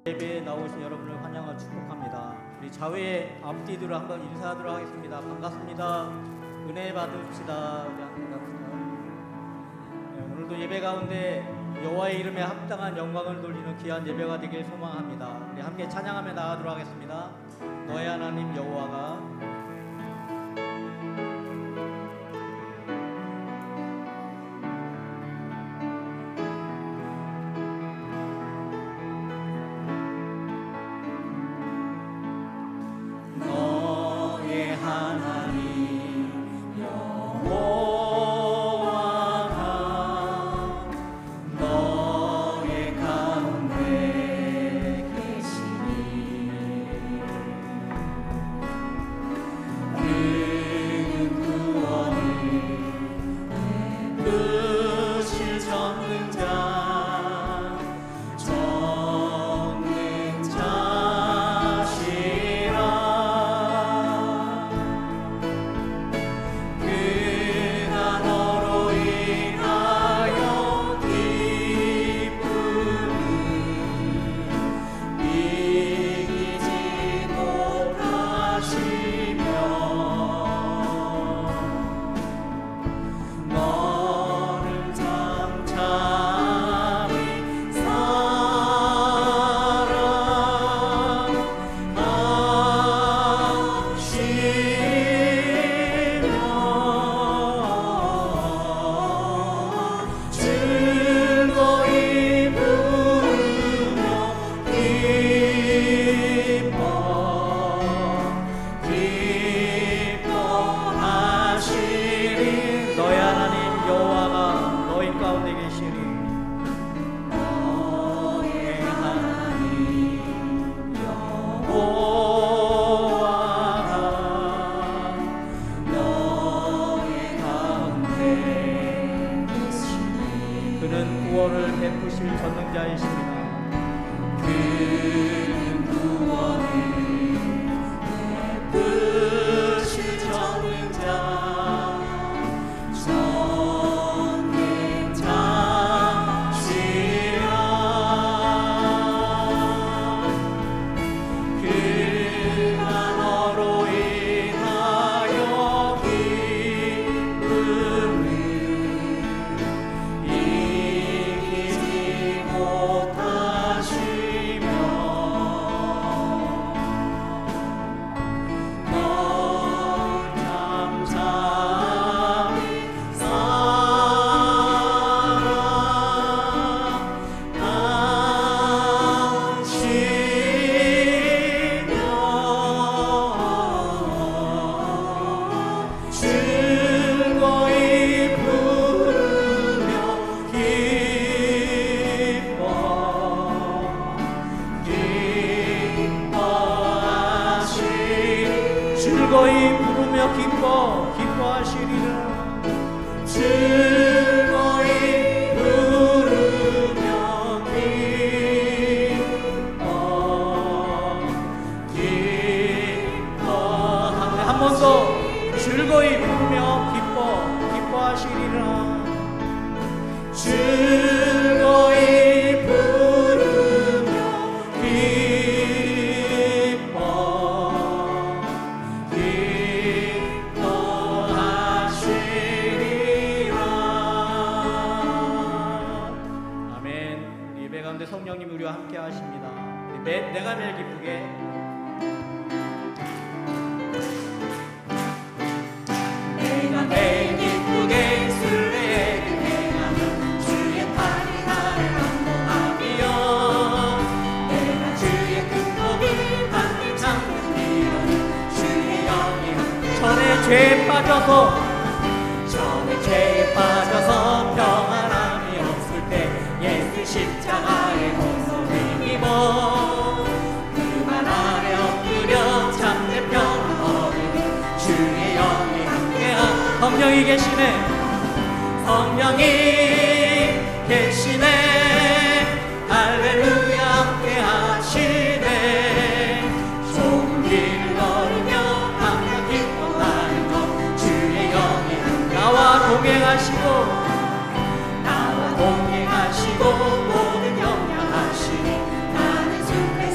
예배에 나오신 여러분을 환영하고 축복합니다. 우리 좌우의 앞뒤들을 한번 인사하도록 하겠습니다. 반갑습니다. 은혜 받읍시다. 네, 오늘도 예배 가운데 여호와의 이름에 합당한 영광을 돌리는 귀한 예배가 되길 소망합니다. 우리 함께 찬양하며 나가도록 하겠습니다. 너의 하나님 여호와가 그는 구원을 베푸실 전능자이십니다. 그는 구원을 베푸실 전능자시라. 그가 너로 인하여 기쁨을 이기지 못하시며 널 잠잠히 사랑하시며 즐거이 부르며 기뻐하시리. 즐거이 부르며 기뻐하시리라. 즐거이 부르며 기뻐하시리라. 한 번 더 즐거이 부르며 기뻐하시리라. 즐거이 부르며 기뻐하시리라. 아멘. 예배 가운데 성령님 우리와 함께 하십니다. 내가 매일 기쁘게 내가 매일 기쁘게 순례를 행하며 주의 팔이 나를 안보하며 내가 주의 큰 복을 받는 장면 이루는 주의 영이 전에 죄에 빠져서 평안함이 없을 때 예수 십자가의 고소를 입어 그만 아래 엎드려 참된 평안 얻으니 주의 영이 함께한 성령이 계시네. 성령이 계시네. 할렐루야 함께하시네. 좋은 길을 걸으며 항상 기뻐하는 것 주의 영이 나와 동행하시고 모든 영향하시니 나는 주의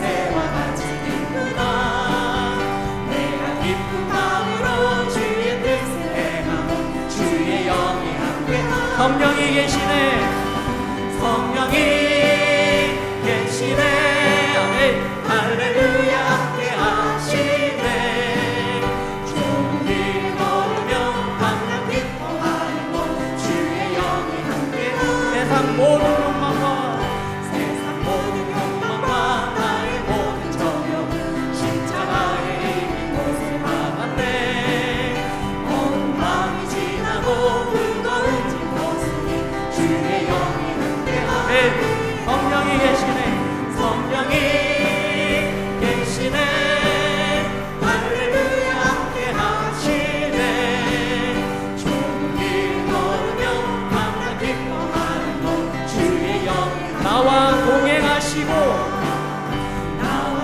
할렐루야 함께 하시네. 좋은 길 걸으며 항상 기뻐하는 것 주의 영이 함께 세상 모든 욕망과 나의 모든 정욕 십자가에 이곳에 박았네. 온 밤이 지나고 무거운 짐 벗으니 주의 영이 함께하네. 성령이 계시네. 성령이 계시네. 할렐루야 함께 하시네. 좋은 길 걸으며 항상 기뻐하는 것 주의 영이 나와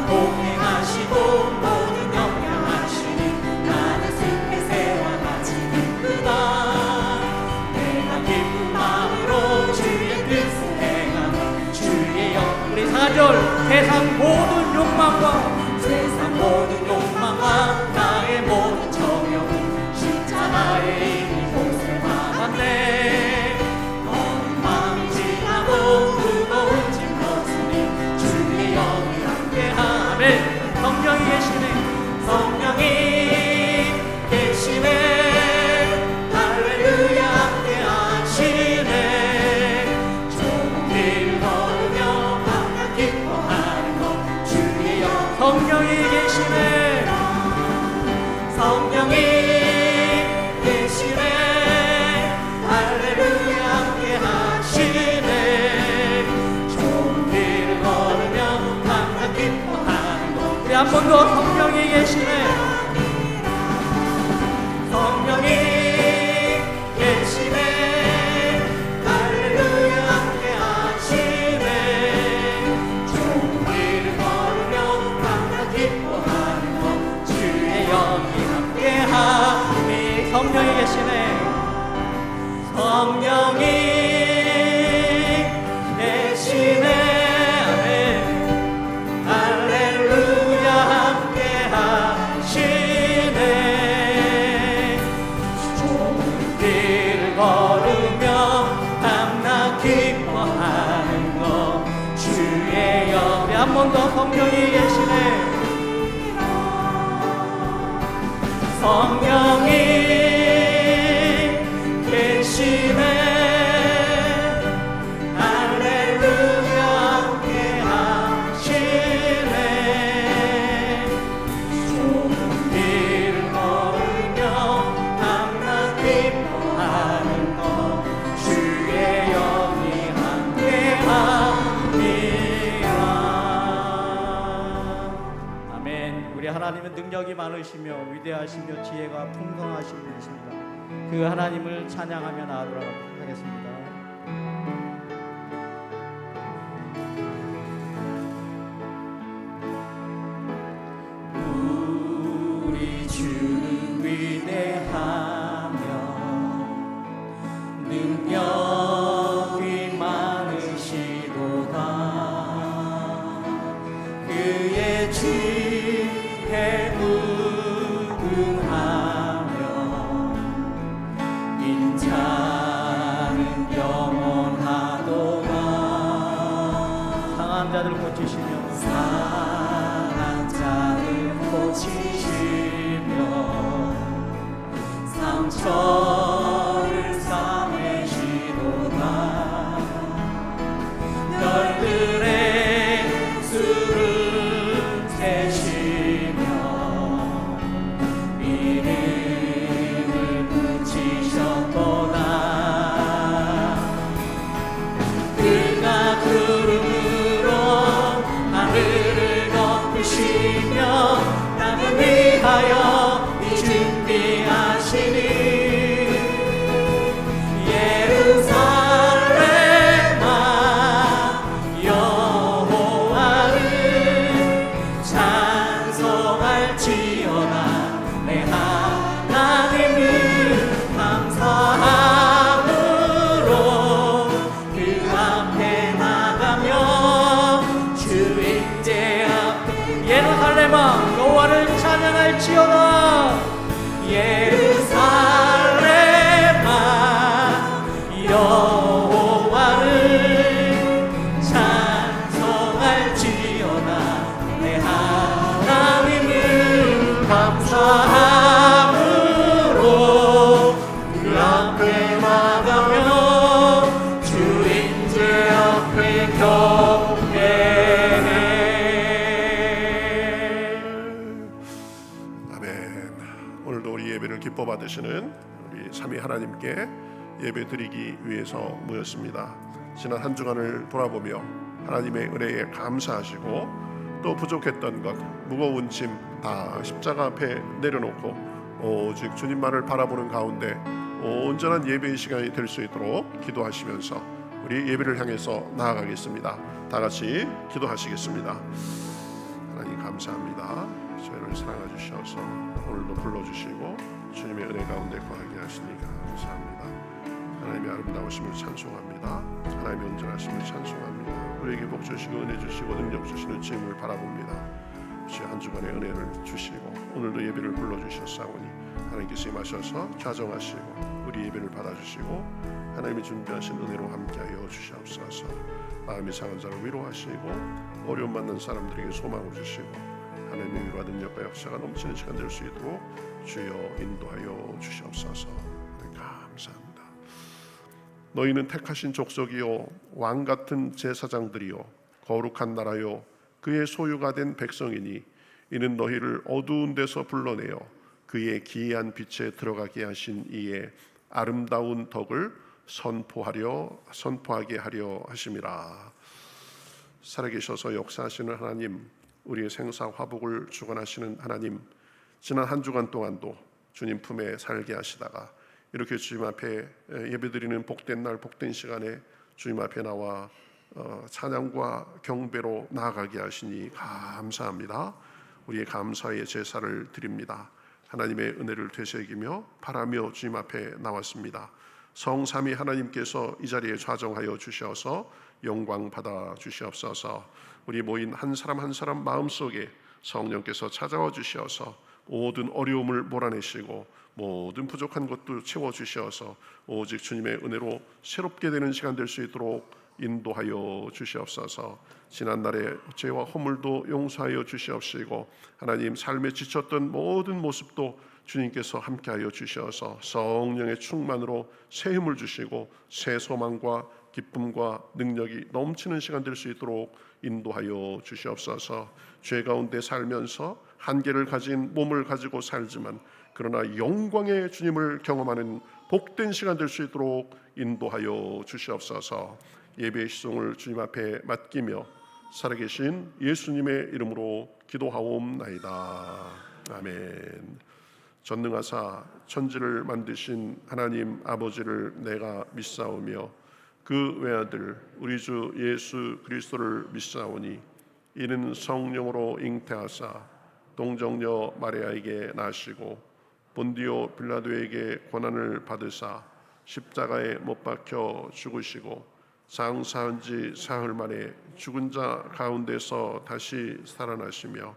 동행하시고 모든 영향하시니 나는 숲에새와 같이 기쁘다. 내가 기쁜 마음으로 주의 뜻을 행하며 주의 영 우리 4절 세상 모든 욕망과 나의 모든 정욕은 십자가에 이미 곳에 박았네. 먼 밤이 지나고 무거운 짐 벗으니 주의 영이 함께하네. 성령이 계시네. 성령이 계시네. 할렐루야 함께 하시네. 좋은 길 걸으며 항상 기뻐하는 것 주의 영 성령이 계시네. 성령이 계시네. 할렐루야 함께 하시네. 좋은 길 걸으며 항상 기뻐하는 것 우리 한 번 더 성령이 계시네. 성령이 계시네. 할렐루야 함께 하시네. 좋은 길 걸으며 항상 기뻐하는 것 주의 영이 함께하니. 성령이 계시네. 성령이 계시네. 아멘. 할렐루야 함께 하시네. 좋은 길 걸으며 항상 기뻐하는 것 주의 영 한 번 더 성령이 계시네. 성령이 계시네. 할렐루야 함께 하시네. 좋은 길 걸으며 항상 기뻐하는 것 주의 영이 함께합니다. 아멘. 우리 하나님은 능력이 많으시며 위대하시며 지혜가 풍성하신 분이십니다. 그 하나님을 찬양하며 나아가도록 하겠습니다. 우리 주는 위대하며 능력이 많으시도다. 그의 지혜 무궁하며 인자는 영원하도다. 상한 자들 고치시며 상처를 싸매시도다. 별들의 수를 세시며 이름을 붙이셨도다. 그가 구름으로 하늘을 덮으시며 땅을 위하여 준비하시니 예루살렘아 여호와를 찬송할지어다. 내 하나님을 감사함으로 그 앞에 나가며 주 임재 앞에 예루살렘아 여호와를 찬양할지어다. 예루살렘아 여호와를 찬송할지어다. 내 기뻐 받으시는 우리 삼위 하나님께 예배 드리기 위해서 모였습니다. 지난 한 주간을 돌아보며 하나님의 은혜에 감사하시고 또 부족했던 것, 무거운 짐 다 십자가 앞에 내려놓고 오직 주님만을 바라보는 가운데 온전한 예배의 시간이 될 수 있도록 기도하시면서 우리 예배를 향해서 나아가겠습니다. 다 같이 기도하시겠습니다. 하나님 감사합니다. 저희를 사랑해 주셔서 오늘도 불러주시고 주님의 은혜 가운데 거하게 하시니까 감사합니다. 하나님의 아름다우심을 찬송합니다. 하나님의 온전하심을 찬송합니다. 우리에게 복 주시고 은혜 주시고 능력 주시는 주님을 바라봅니다. 주의 한 주간의 은혜를 주시고 오늘도 예배를 불러주셨사오니 하나님께서 임하셔서 좌정하시고 우리 예배를 받아주시고 하나님이 준비하신 은혜로 함께하여 주시옵소서. 마음이 상한 자를 위로하시고 어려움 받는 사람들에게 소망을 주시고 하나님의 위로와 능력과 역사가 넘치는 시간 될 수 있도록 주여 인도하여 주시옵소서. 감사합니다. 너희는 택하신 족속이요 왕 같은 제사장들이요 거룩한 나라요 그의 소유가 된 백성이니 이는 너희를 어두운 데서 불러내어 그의 기이한 빛에 들어가게 하신 이의 아름다운 덕을 선포하게 하려 하심이라. 살아계셔서 역사하시는 하나님, 우리의 생사 화복을 주관하시는 하나님, 지난 한 주간 동안도 주님 품에 살게 하시다가 이렇게 주님 앞에 예배드리는 복된 날 복된 시간에 주님 앞에 나와 찬양과 경배로 나아가게 하시니 감사합니다. 우리의 감사의 제사를 드립니다. 하나님의 은혜를 되새기며 바라며 주님 앞에 나왔습니다. 성삼위 하나님께서 이 자리에 좌정하여 주셔서 영광 받아 주시옵소서. 우리 모인 한 사람 한 사람 마음속에 성령께서 찾아와 주셔서 모든 어려움을 몰아내시고 모든 부족한 것도 채워주셔서 오직 주님의 은혜로 새롭게 되는 시간 될 수 있도록 인도하여 주시옵소서. 지난날의 죄와 허물도 용서하여 주시옵시고 하나님 삶에 지쳤던 모든 모습도 주님께서 함께하여 주셔서 성령의 충만으로 새 힘을 주시고 새 소망과 기쁨과 능력이 넘치는 시간 될 수 있도록 인도하여 주시옵소서. 죄 가운데 살면서 한계를 가진 몸을 가지고 살지만 그러나 영광의 주님을 경험하는 복된 시간 될 수 있도록 인도하여 주시옵소서. 예배의 시종을 주님 앞에 맡기며 살아계신 예수님의 이름으로 기도하옵나이다. 아멘. 전능하사 천지를 만드신 하나님 아버지를 내가 믿사오며 그 외아들 우리 주 예수 그리스도를 믿사오니 이는 성령으로 잉태하사 동정녀 마리아에게 나시고 본디오 빌라도에게 고난을 받으사 십자가에 못 박혀 죽으시고 장사한 지 사흘 만에 죽은 자 가운데서 다시 살아나시며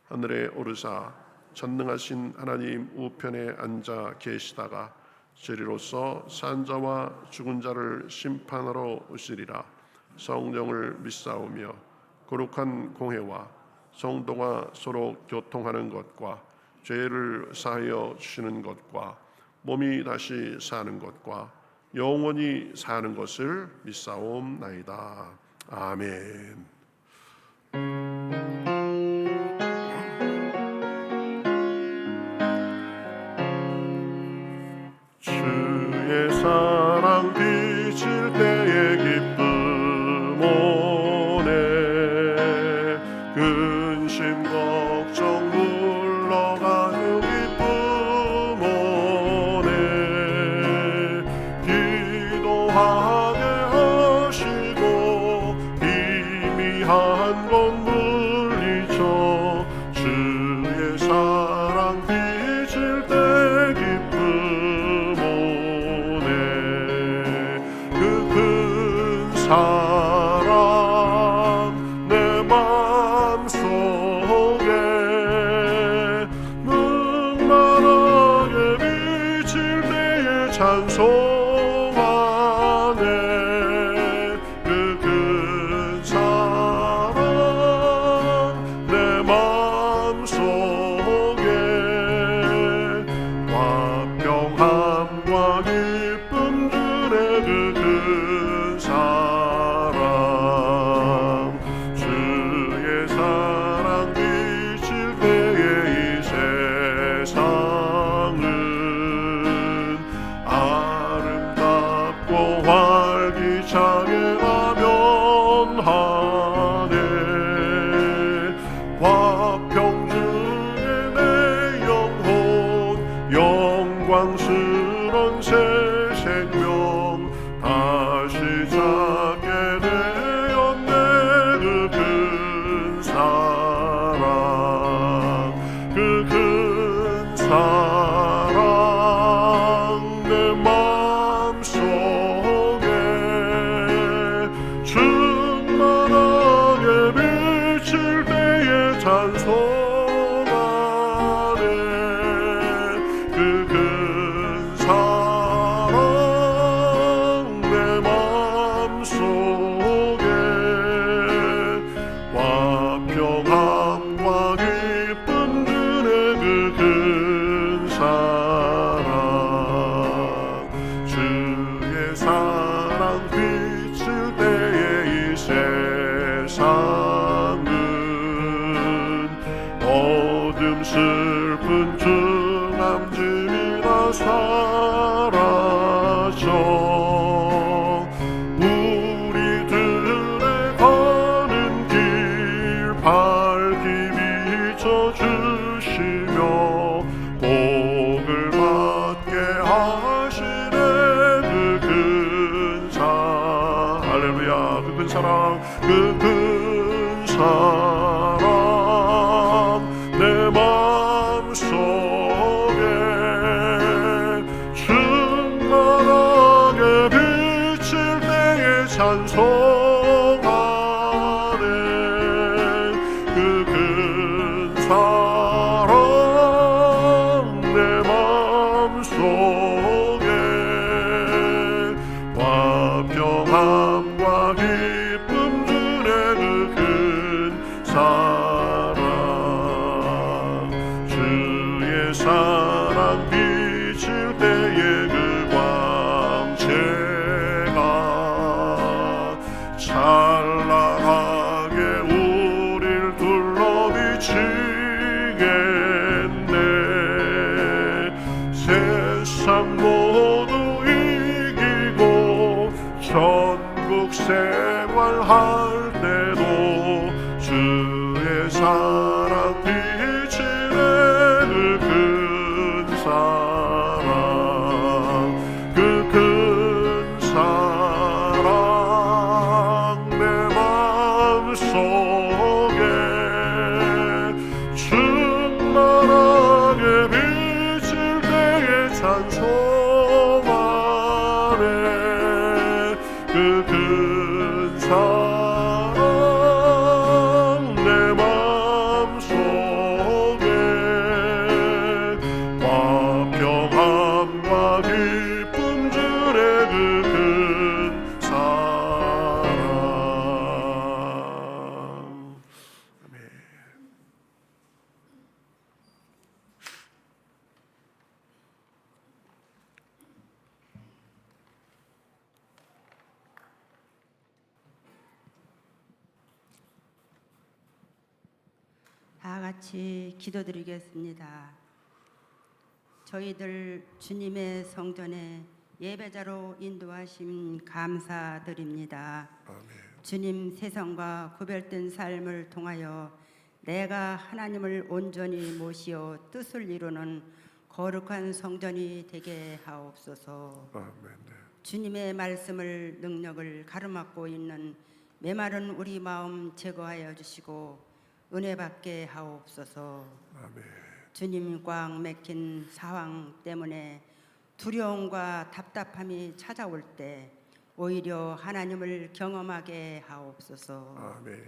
하늘에 오르사 전능하신 하나님 우편에 앉아 계시다가 저리로서 산 자와 죽은 자를 심판하러 오시리라. 성령을 믿사오며 거룩한 공회와 성도가 서로 교통하는 것과 죄를 사하여 주시는 것과 몸이 다시 사는 것과 영원히 사는 것을 믿사옵나이다. 아멘. 주의 사랑 비칠 때의 기쁨 오네 근심 걱정 물러가는 기쁨 오네 기도하게 하시고 희미한 것 물리쳐 주의 사랑 비칠 때 기쁨 사랑 내 맘속에 묵만하게 비칠 때에 찬송하네 그 큰 사랑 때에 찬송하네 그 큰 사랑 내 맘속에 화평함과 기쁨 주네 그 큰 사랑 주의 사랑 비칠 때에 이 세상은 어둠 슬픈 중함들이 다 사라져 우리들의 가는 길 밝히 비춰주시며 복을 받게 하시네 그 큰 사랑 할렐루야 그 큰 사랑 그 큰 사랑 내 마음속에 충만하게 비칠 때에 찬송하네 그 큰 사랑 내 마음속에 화평함과 기쁨 주네 그 큰 사랑 주의 사랑 비칠 때에 그 광채가 찬란하게 우릴 둘러 비치겠네 세상 모두 이기고 천국 생활할 때도 주의 사랑 비치네 그 큰 사랑 그 큰 사랑 내 마음속에 충만하게 비칠 때에 찬송하네 그 큰 사랑 내 마음속에 화평함과 기쁨 주네 그 큰 사랑 아멘. 다 같이 기도드리겠습니다. 저희들 주님의 성전에 예배자로 인도하심 감사드립니다. 아멘. 주님 세상과 구별된 삶을 통하여 내가 하나님을 온전히 모시어 뜻을 이루는 거룩한 성전이 되게 하옵소서. 아멘. 주님의 말씀을 능력을 가로막고 있는 메마른 우리 마음 제거하여 주시고 은혜 받게 하옵소서. 아멘. 주님 꽉 막힌 상황 때문에 두려움과 답답함이 찾아올 때 오히려 하나님을 경험하게 하옵소서. 아멘.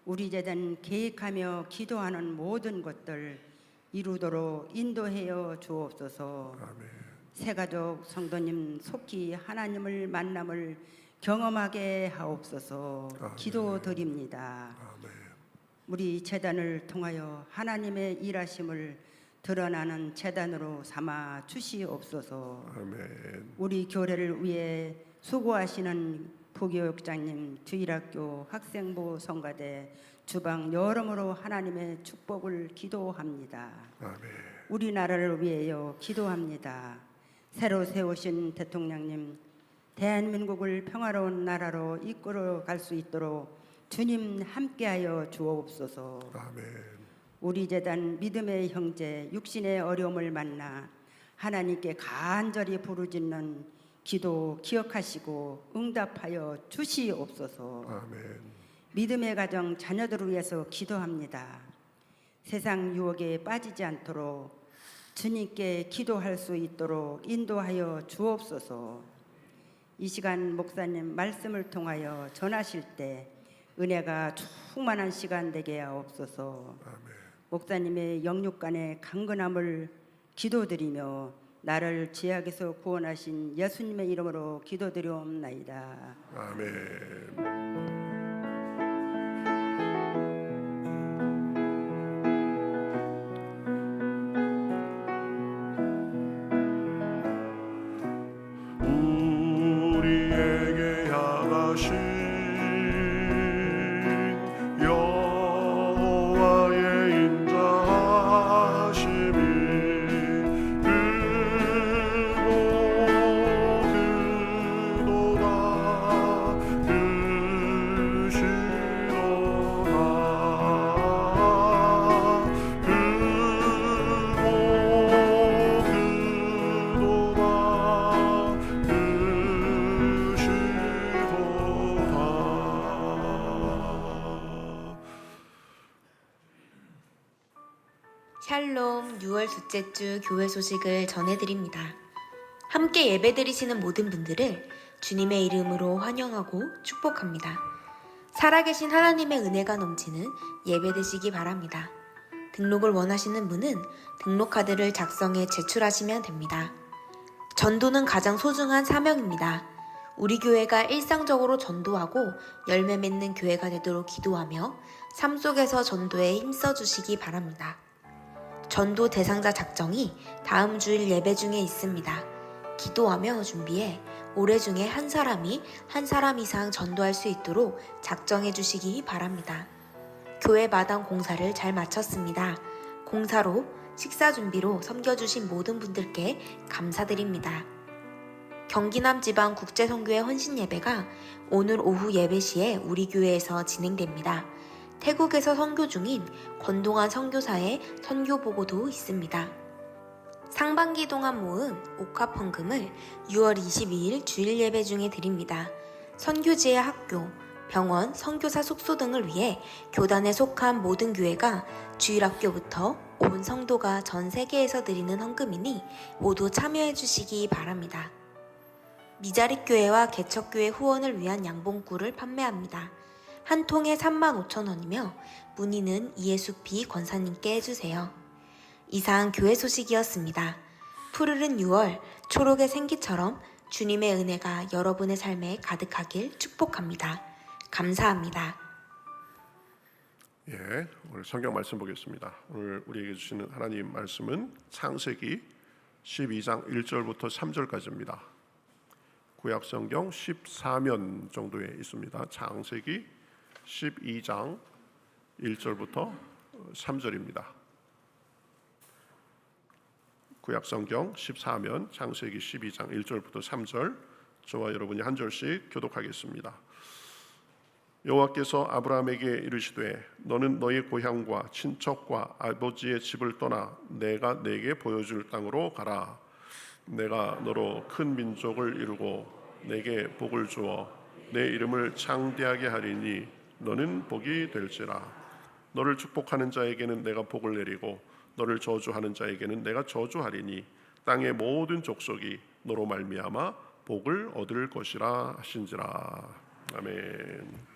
우리 재단 계획하며 기도하는 모든 것들 이루도록 인도하여 주옵소서. 아멘. 새가족 성도님 속히 하나님을 만남을 경험하게 하옵소서. 아멘. 기도드립니다. 아멘. 우리 재단을 통하여 하나님의 일하심을 드러나는 재단으로 삼아 주시옵소서. 아멘. 우리 교회를 위해 수고하시는 부교육장님, 주일학교, 학생부, 성가대, 주방 여러모로 하나님의 축복을 기도합니다. 아멘. 우리나라를 위하여 기도합니다. 새로 세우신 대통령님, 대한민국을 평화로운 나라로 이끌어 갈 수 있도록 주님 함께하여 주옵소서. 아멘. 우리 재단 믿음의 형제 육신의 어려움을 만나 하나님께 간절히 부르짖는 기도 기억하시고 응답하여 주시옵소서. 아멘. 믿음의 가정 자녀들을 위해서 기도합니다. 세상 유혹에 빠지지 않도록 주님께 기도할 수 있도록 인도하여 주옵소서. 이 시간 목사님 말씀을 통하여 전하실 때 은혜가 충만한 시간 되게 하옵소서. 목사님의 영육간의 강건함을 기도드리며 나를 죄악에서 구원하신 예수님의 이름으로 기도드리옵나이다. 아멘. 우리에게 향하신 여호와의 인자하심이 크도다 샬롬 6월 둘째 주 교회 소식을 전해드립니다. 함께 예배드리시는 모든 분들을 주님의 이름으로 환영하고 축복합니다. 살아계신 하나님의 은혜가 넘치는 예배 되시기 바랍니다. 등록을 원하시는 분은 등록카드를 작성해 제출하시면 됩니다. 전도는 가장 소중한 사명입니다. 우리 교회가 일상적으로 전도하고 열매 맺는 교회가 되도록 기도하며 삶 속에서 전도에 힘써 주시기 바랍니다. 전도 대상자 작정이 다음 주일 예배 중에 있습니다. 기도하며 준비해 올해 중에 한 사람 이상 전도할 수 있도록 작정해 주시기 바랍니다. 교회 마당 공사를 잘 마쳤습니다. 공사로 식사 준비로 섬겨주신 모든 분들께 감사드립니다. 경기남 지방 국제선교회 헌신 예배가 오늘 오후 예배 시에 우리 교회에서 진행됩니다. 태국에서 선교 중인 권동환 선교사의 선교 보고도 있습니다. 상반기 동안 모은 옥합헌금을 6월 22일 주일 예배 중에 드립니다. 선교지의 학교, 병원, 선교사 숙소 등을 위해 교단에 속한 모든 교회가 주일학교부터 온 성도가 전 세계에서 드리는 헌금이니 모두 참여해 주시기 바랍니다. 미자립교회와 개척교회 후원을 위한 양봉구를 판매합니다. 한 통에 35,000원이며 문의는 이예숙 권사님께 해주세요. 이상 교회 소식이었습니다. 푸르른 6월 초록의 생기처럼 주님의 은혜가 여러분의 삶에 가득하길 축복합니다. 감사합니다. 예, 오늘 성경 말씀 보겠습니다. 오늘 우리에게 주시는 하나님 말씀은 창세기 12장 1절부터 3절까지입니다. 구약 성경 14면 정도에 있습니다. 창세기 12장 1절부터 3절입니다. 구약 성경 14면 창세기 12장 1절부터 3절, 저와 여러분이 한 절씩 교독하겠습니다. 여호와께서 아브라함에게 이르시되 너는 너의 고향과 친척과 아버지의 집을 떠나 내가 네게 보여줄 땅으로 가라. 내가 너로 큰 민족을 이루고 내게 복을 주어 내 이름을 창대하게 하리니 너는 복이 될지라. 너를 축복하는 자에게는 내가 복을 내리고 너를 저주하는 자에게는 내가 저주하리니 땅의 모든 족속이 너로 말미암아 복을 얻을 것이라 하신지라. 아멘.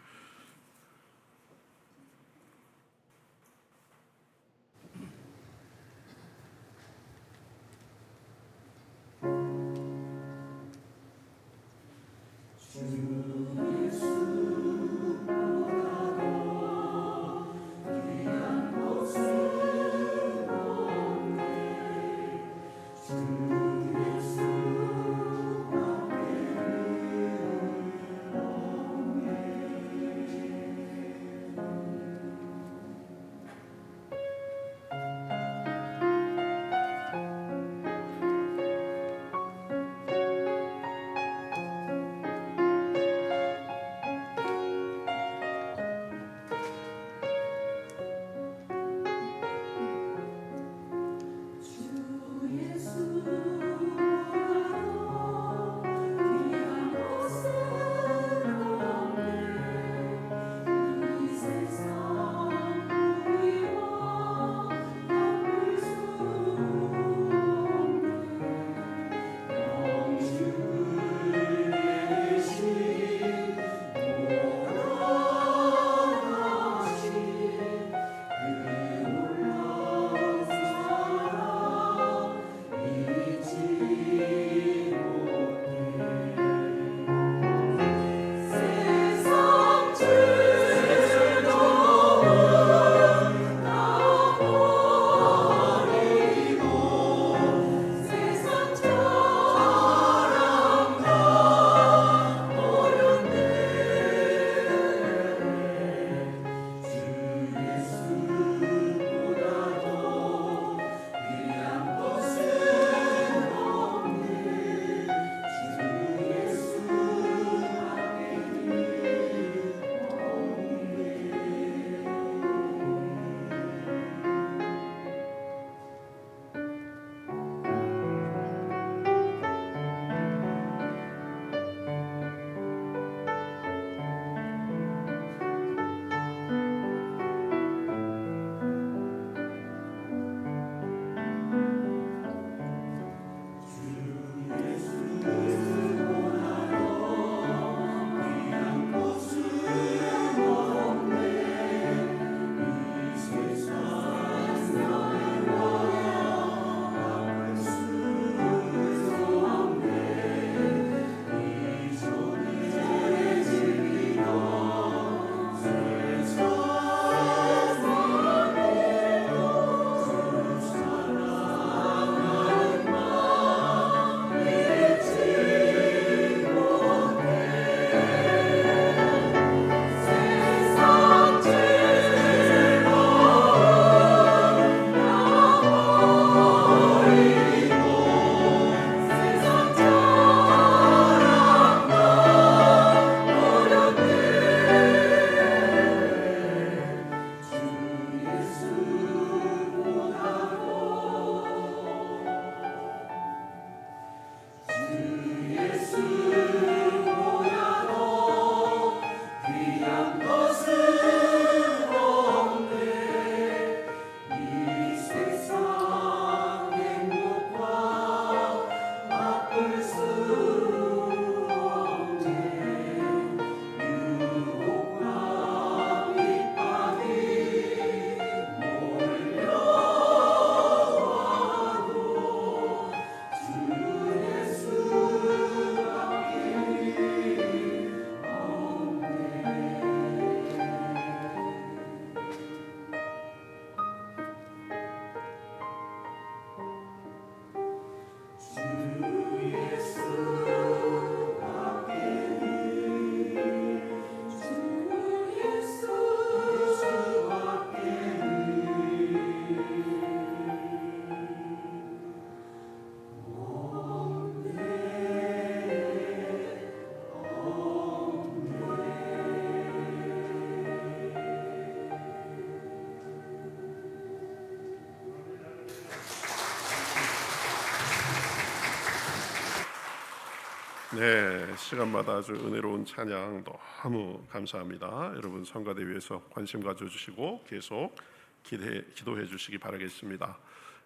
네, 시간마다 아주 은혜로운 찬양 너무 감사합니다. 여러분 성가대 위해서 관심 가져주시고 계속 기도해 주시기 바라겠습니다.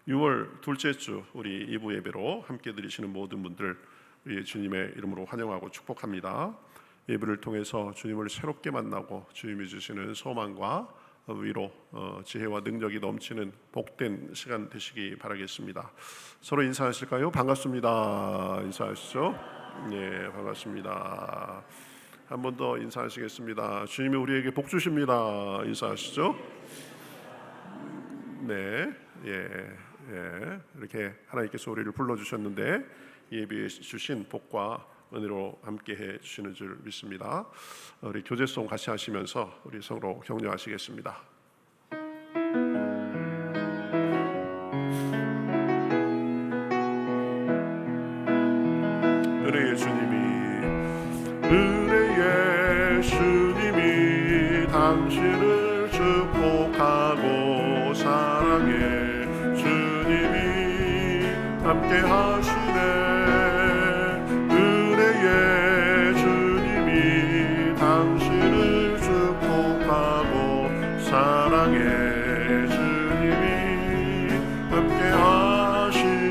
6월 둘째 주 우리 2부 예배로 함께 드리시는 모든 분들 우리 주님의 이름으로 환영하고 축복합니다. 예배를 통해서 주님을 새롭게 만나고 주님이 주시는 소망과 위로 지혜와 능력이 넘치는 복된 시간 되시기 바라겠습니다. 서로 인사하실까요? 반갑습니다. 인사하시죠? 네, 반갑습니다. 한 번 더 인사하시겠습니다. 주님이 우리에게 복 주십니다. 인사하시죠? 네, 이렇게 하나님께서 우리를 불러주셨는데 예비해 주신 복과 은혜로 함께해 주시는 줄 믿습니다. 우리 교제송 같이 하시면서 우리 서로 격려하시겠습니다. 은혜의 주님이 당신을 축복하고 사랑해. 주님이 함께 하시네. 은혜의 주님이 당신을 축복하고 사랑해. 주님이 함께 하시네.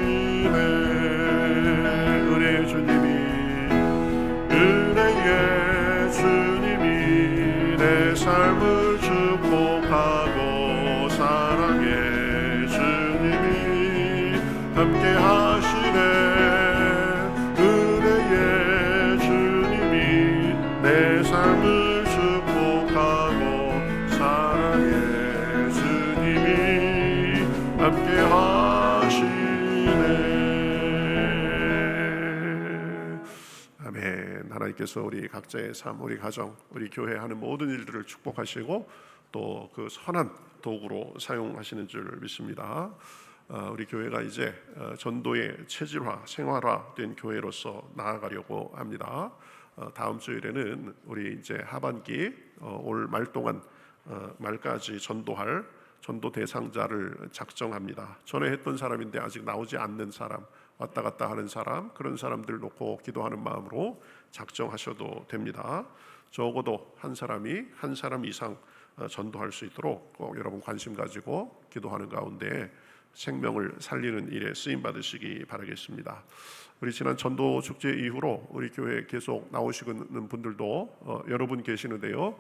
은혜의 주님이 내 삶을 축복하고 사랑해. 주님이 함께 하시네. 은혜의 주님이 내 삶을 축복하고 사랑해. 주님이 함께 하시네. 아멘. 하나님께서 우리 각자의 삶, 우리 가정, 우리 교회 하는 모든 일들을 축복하시고 또 그 선한 도구로 사용하시는 줄 믿습니다. 우리 교회가 이제 전도의 체질화, 생활화된 교회로서 나아가려고 합니다. 다음 주일에는 우리 이제 하반기 올 말 동안 말까지 전도할 전도 대상자를 작정합니다. 전에 했던 사람인데 아직 나오지 않는 사람, 왔다 갔다 하는 사람, 그런 사람들 놓고 기도하는 마음으로 작정하셔도 됩니다. 적어도 한 사람이 한 사람 이상 전도할 수 있도록 꼭 여러분 관심 가지고 기도하는 가운데 생명을 살리는 일에 쓰임 받으시기 바라겠습니다. 우리 지난 전도 축제 이후로 우리 교회에 계속 나오시는 분들도 여러분 계시는데요.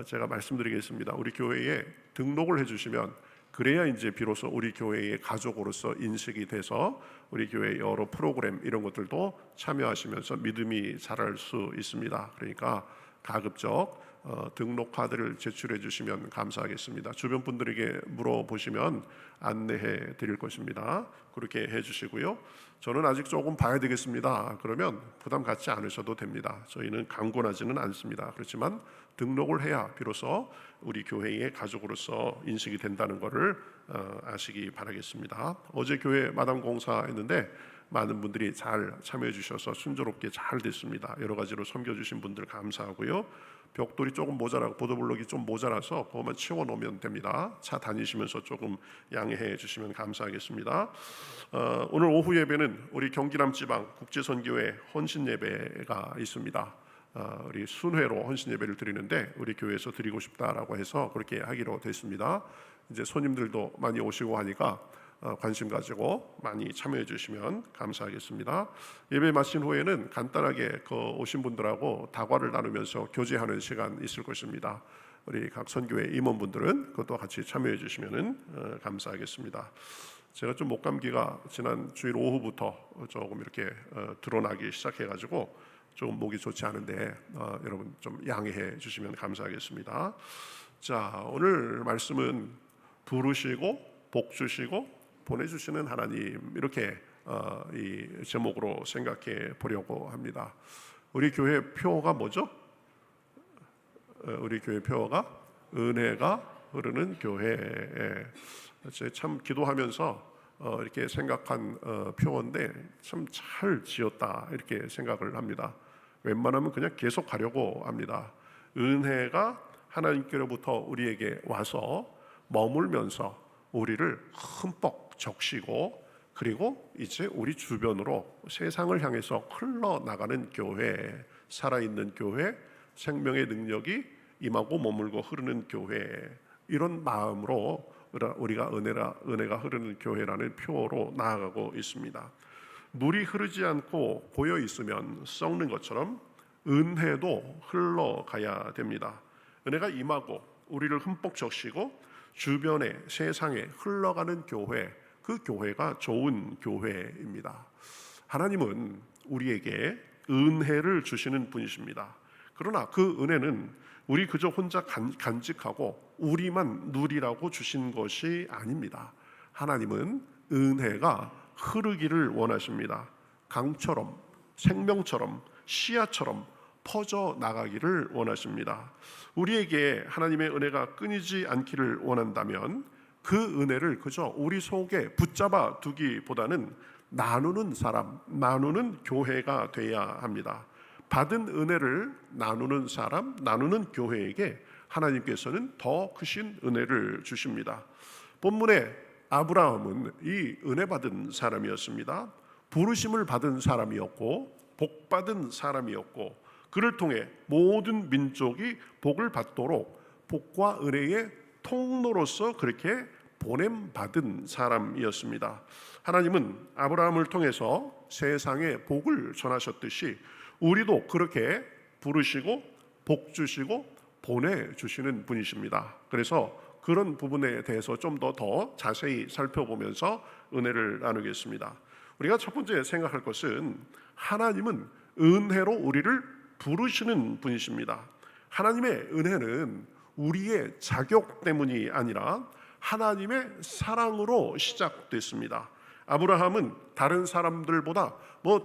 제가 말씀드리겠습니다. 우리 교회에 등록을 해주시면 그래야 이제 비로소 우리 교회의 가족으로서 인식이 돼서 우리 교회 여러 프로그램 이런 것들도 참여하시면서 믿음이 자랄 수 있습니다. 그러니까 가급적 등록 카드를 제출해 주시면 감사하겠습니다. 주변 분들에게 물어보시면 안내해 드릴 것입니다. 그렇게 해 주시고요. 저는 아직 조금 봐야 되겠습니다. 그러면 부담 갖지 않으셔도 됩니다. 저희는 강권하지는 않습니다. 그렇지만 등록을 해야 비로소 우리 교회의 가족으로서 인식이 된다는 것을 아시기 바라겠습니다. 어제 교회 마당 공사했는데 많은 분들이 잘 참여해 주셔서 순조롭게 잘 됐습니다. 여러 가지로 섬겨주신 분들 감사하고요. 벽돌이 조금 모자라고 보도블록이 좀 모자라서 그것만 채워놓으면 됩니다. 차 다니시면서 조금 양해해 주시면 감사하겠습니다. 오늘 오후 예배는 우리 경기남 지방 국제선교회 헌신 예배가 있습니다. 우리 순회로 헌신 예배를 드리는데 우리 교회에서 드리고 싶다라고 해서 그렇게 하기로 됐습니다. 이제 손님들도 많이 오시고 하니까 관심 가지고 많이 참여해 주시면 감사하겠습니다. 예배 마친 후에는 간단하게 오신 분들하고 다과를 나누면서 교제하는 시간 있을 것입니다. 우리 각 선교회 임원분들은 그것도 같이 참여해 주시면 감사하겠습니다. 제가 좀 목감기가 지난 주일 오후부터 조금 이렇게 드러나기 시작해가지고 조금 목이 좋지 않은데 여러분 좀 양해해 주시면 감사하겠습니다. 자, 오늘 말씀은 부르시고 복 주시고 보내주시는 하나님, 이렇게 이 제목으로 생각해 보려고 합니다. 우리 교회 표어가 뭐죠? 우리 교회 표어가 은혜가 흐르는 교회. 제가 참 기도하면서 이렇게 생각한 표어인데 참 잘 지었다 이렇게 생각을 합니다. 웬만하면 그냥 계속 가려고 합니다. 은혜가 하나님께로부터 우리에게 와서 머물면서 우리를 흠뻑 적시고 그리고 이제 우리 주변으로 세상을 향해서 흘러나가는 교회, 살아있는 교회, 생명의 능력이 임하고 머물고 흐르는 교회, 이런 마음으로 우리가 은혜가 흐르는 교회라는 표어로 나아가고 있습니다. 물이 흐르지 않고 고여 있으면 썩는 것처럼 은혜도 흘러가야 됩니다. 은혜가 임하고 우리를 흠뻑 적시고 주변에 세상에 흘러가는 교회, 그 교회가 좋은 교회입니다. 하나님은 우리에게 은혜를 주시는 분이십니다. 그러나 그 은혜는 우리 그저 혼자 간직하고 우리만 누리라고 주신 것이 아닙니다. 하나님은 은혜가 흐르기를 원하십니다. 강처럼, 생명처럼, 씨앗처럼 퍼져 나가기를 원하십니다. 우리에게 하나님의 은혜가 끊이지 않기를 원한다면 그 은혜를 그저 우리 속에 붙잡아 두기보다는 나누는 사람, 나누는 교회가 돼야 합니다. 받은 은혜를 나누는 사람, 나누는 교회에게 하나님께서는 더 크신 은혜를 주십니다. 본문에 아브라함은 이 은혜 받은 사람이었습니다. 부르심을 받은 사람이었고 복 받은 사람이었고 그를 통해 모든 민족이 복을 받도록 복과 은혜의 통로로서 그렇게 보냄받은 사람이었습니다. 하나님은 아브라함을 통해서 세상에 복을 전하셨듯이 우리도 그렇게 부르시고 복 주시고 보내주시는 분이십니다. 그래서 그런 부분에 대해서 좀 더 자세히 살펴보면서 은혜를 나누겠습니다. 우리가 첫 번째 생각할 것은 하나님은 은혜로 우리를 부르시는 분이십니다. 하나님의 은혜는 우리의 자격 때문이 아니라 하나님의 사랑으로 시작됐습니다. 아브라함은 다른 사람들보다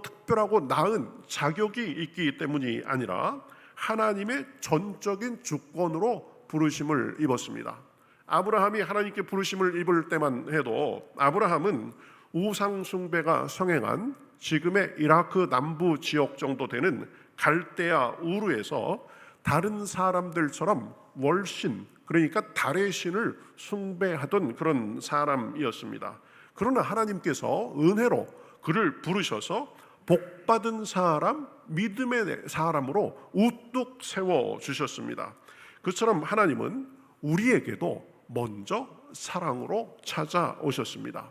특별하고 나은 자격이 있기 때문이 아니라 하나님의 전적인 주권으로 부르심을 입었습니다. 아브라함이 하나님께 부르심을 입을 때만 해도 아브라함은 우상 숭배가 성행한 지금의 이라크 남부 지역 정도 되는 갈대아 우르에서 다른 사람들처럼 월신, 그러니까 달의 신을 숭배하던 그런 사람이었습니다. 그러나 하나님께서 은혜로 그를 부르셔서 복받은 사람, 믿음의 사람으로 우뚝 세워주셨습니다. 그처럼 하나님은 우리에게도 먼저 사랑으로 찾아오셨습니다.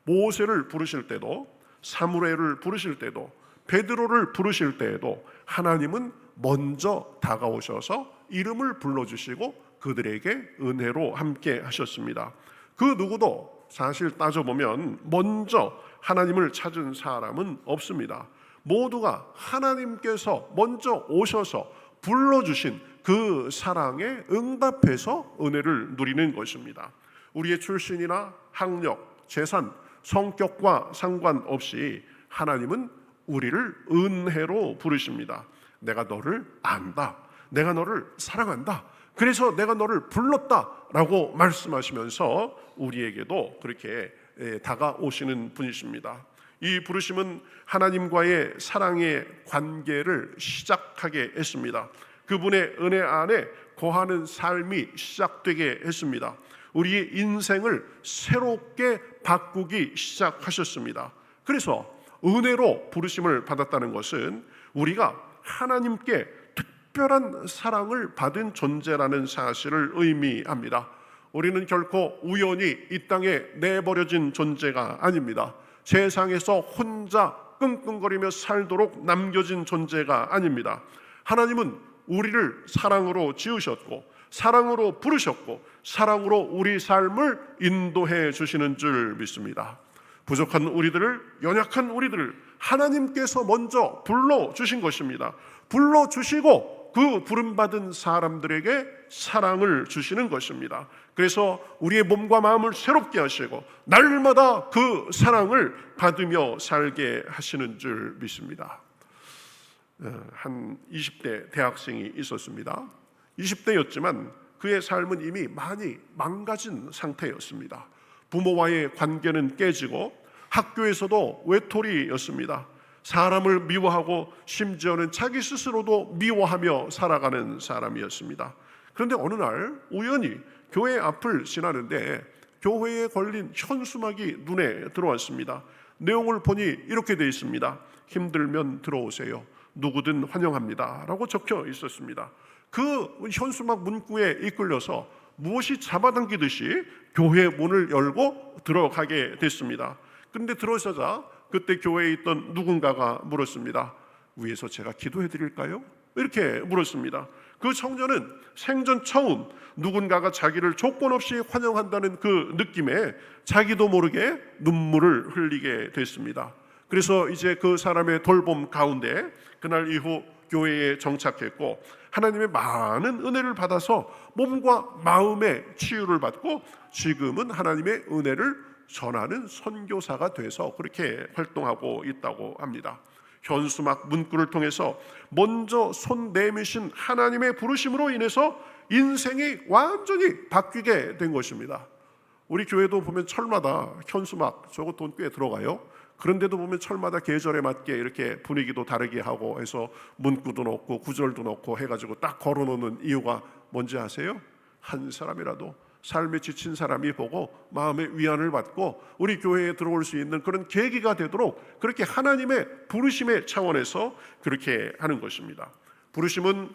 모세를 부르실 때도, 사무엘을 부르실 때도, 베드로를 부르실 때에도 하나님은 먼저 다가오셔서 이름을 불러주시고 그들에게 은혜로 함께 하셨습니다. 그 누구도 사실 따져보면 먼저 하나님을 찾은 사람은 없습니다. 모두가 하나님께서 먼저 오셔서 불러주신 그 사랑에 응답해서 은혜를 누리는 것입니다. 우리의 출신이나 학력, 재산, 성격과 상관없이 하나님은 우리를 은혜로 부르십니다. 내가 너를 안다, 내가 너를 사랑한다, 그래서 내가 너를 불렀다라고 말씀하시면서 우리에게도 그렇게 다가오시는 분이십니다. 이 부르심은 하나님과의 사랑의 관계를 시작하게 했습니다. 그분의 은혜 안에 거하는 삶이 시작되게 했습니다. 우리의 인생을 새롭게 바꾸기 시작하셨습니다. 그래서 은혜로 부르심을 받았다는 것은 우리가 하나님께 특별한 사랑을 받은 존재라는 사실을 의미합니다. 우리는 결코 우연히 이 땅에 내버려진 존재가 아닙니다. 세상에서 혼자 끙끙거리며 살도록 남겨진 존재가 아닙니다. 하나님은 우리를 사랑으로 지으셨고 사랑으로 부르셨고 사랑으로 우리 삶을 인도해 주시는 줄 믿습니다. 부족한 우리들을, 연약한 우리들을 하나님께서 먼저 불러주신 것입니다. 불러주시고 그 부름받은 사람들에게 사랑을 주시는 것입니다. 그래서 우리의 몸과 마음을 새롭게 하시고 날마다 그 사랑을 받으며 살게 하시는 줄 믿습니다. 한 20대 대학생이 있었습니다. 20대였지만 그의 삶은 이미 많이 망가진 상태였습니다. 부모와의 관계는 깨지고 학교에서도 외톨이였습니다. 사람을 미워하고 심지어는 자기 스스로도 미워하며 살아가는 사람이었습니다. 그런데 어느 날 우연히 교회 앞을 지나는데 교회에 걸린 현수막이 눈에 들어왔습니다. 내용을 보니 이렇게 되어 있습니다. 힘들면 들어오세요. 누구든 환영합니다. 라고 적혀 있었습니다. 그 현수막 문구에 이끌려서 무엇이 잡아당기듯이 교회 문을 열고 들어가게 됐습니다. 그런데 들어서자 그때 교회에 있던 누군가가 물었습니다. 위에서 제가 기도해 드릴까요? 이렇게 물었습니다. 그 청년은 생전 처음 누군가가 자기를 조건 없이 환영한다는 그 느낌에 자기도 모르게 눈물을 흘리게 됐습니다. 그래서 이제 그 사람의 돌봄 가운데 그날 이후 교회에 정착했고 하나님의 많은 은혜를 받아서 몸과 마음의 치유를 받고 지금은 하나님의 은혜를 전하는 선교사가 돼서 그렇게 활동하고 있다고 합니다. 현수막 문구를 통해서 먼저 손 내미신 하나님의 부르심으로 인해서 인생이 완전히 바뀌게 된 것입니다. 우리 교회도 보면 철마다 현수막 저거 돈 꽤 들어가요. 그런데도 보면 철마다 계절에 맞게 이렇게 분위기도 다르게 하고 해서 문구도 넣고 구절도 넣고 해가지고 딱 걸어놓는 이유가 뭔지 아세요? 한 사람이라도 삶에 지친 사람이 보고 마음의 위안을 받고 우리 교회에 들어올 수 있는 그런 계기가 되도록 그렇게 하나님의 부르심의 차원에서 그렇게 하는 것입니다. 부르심은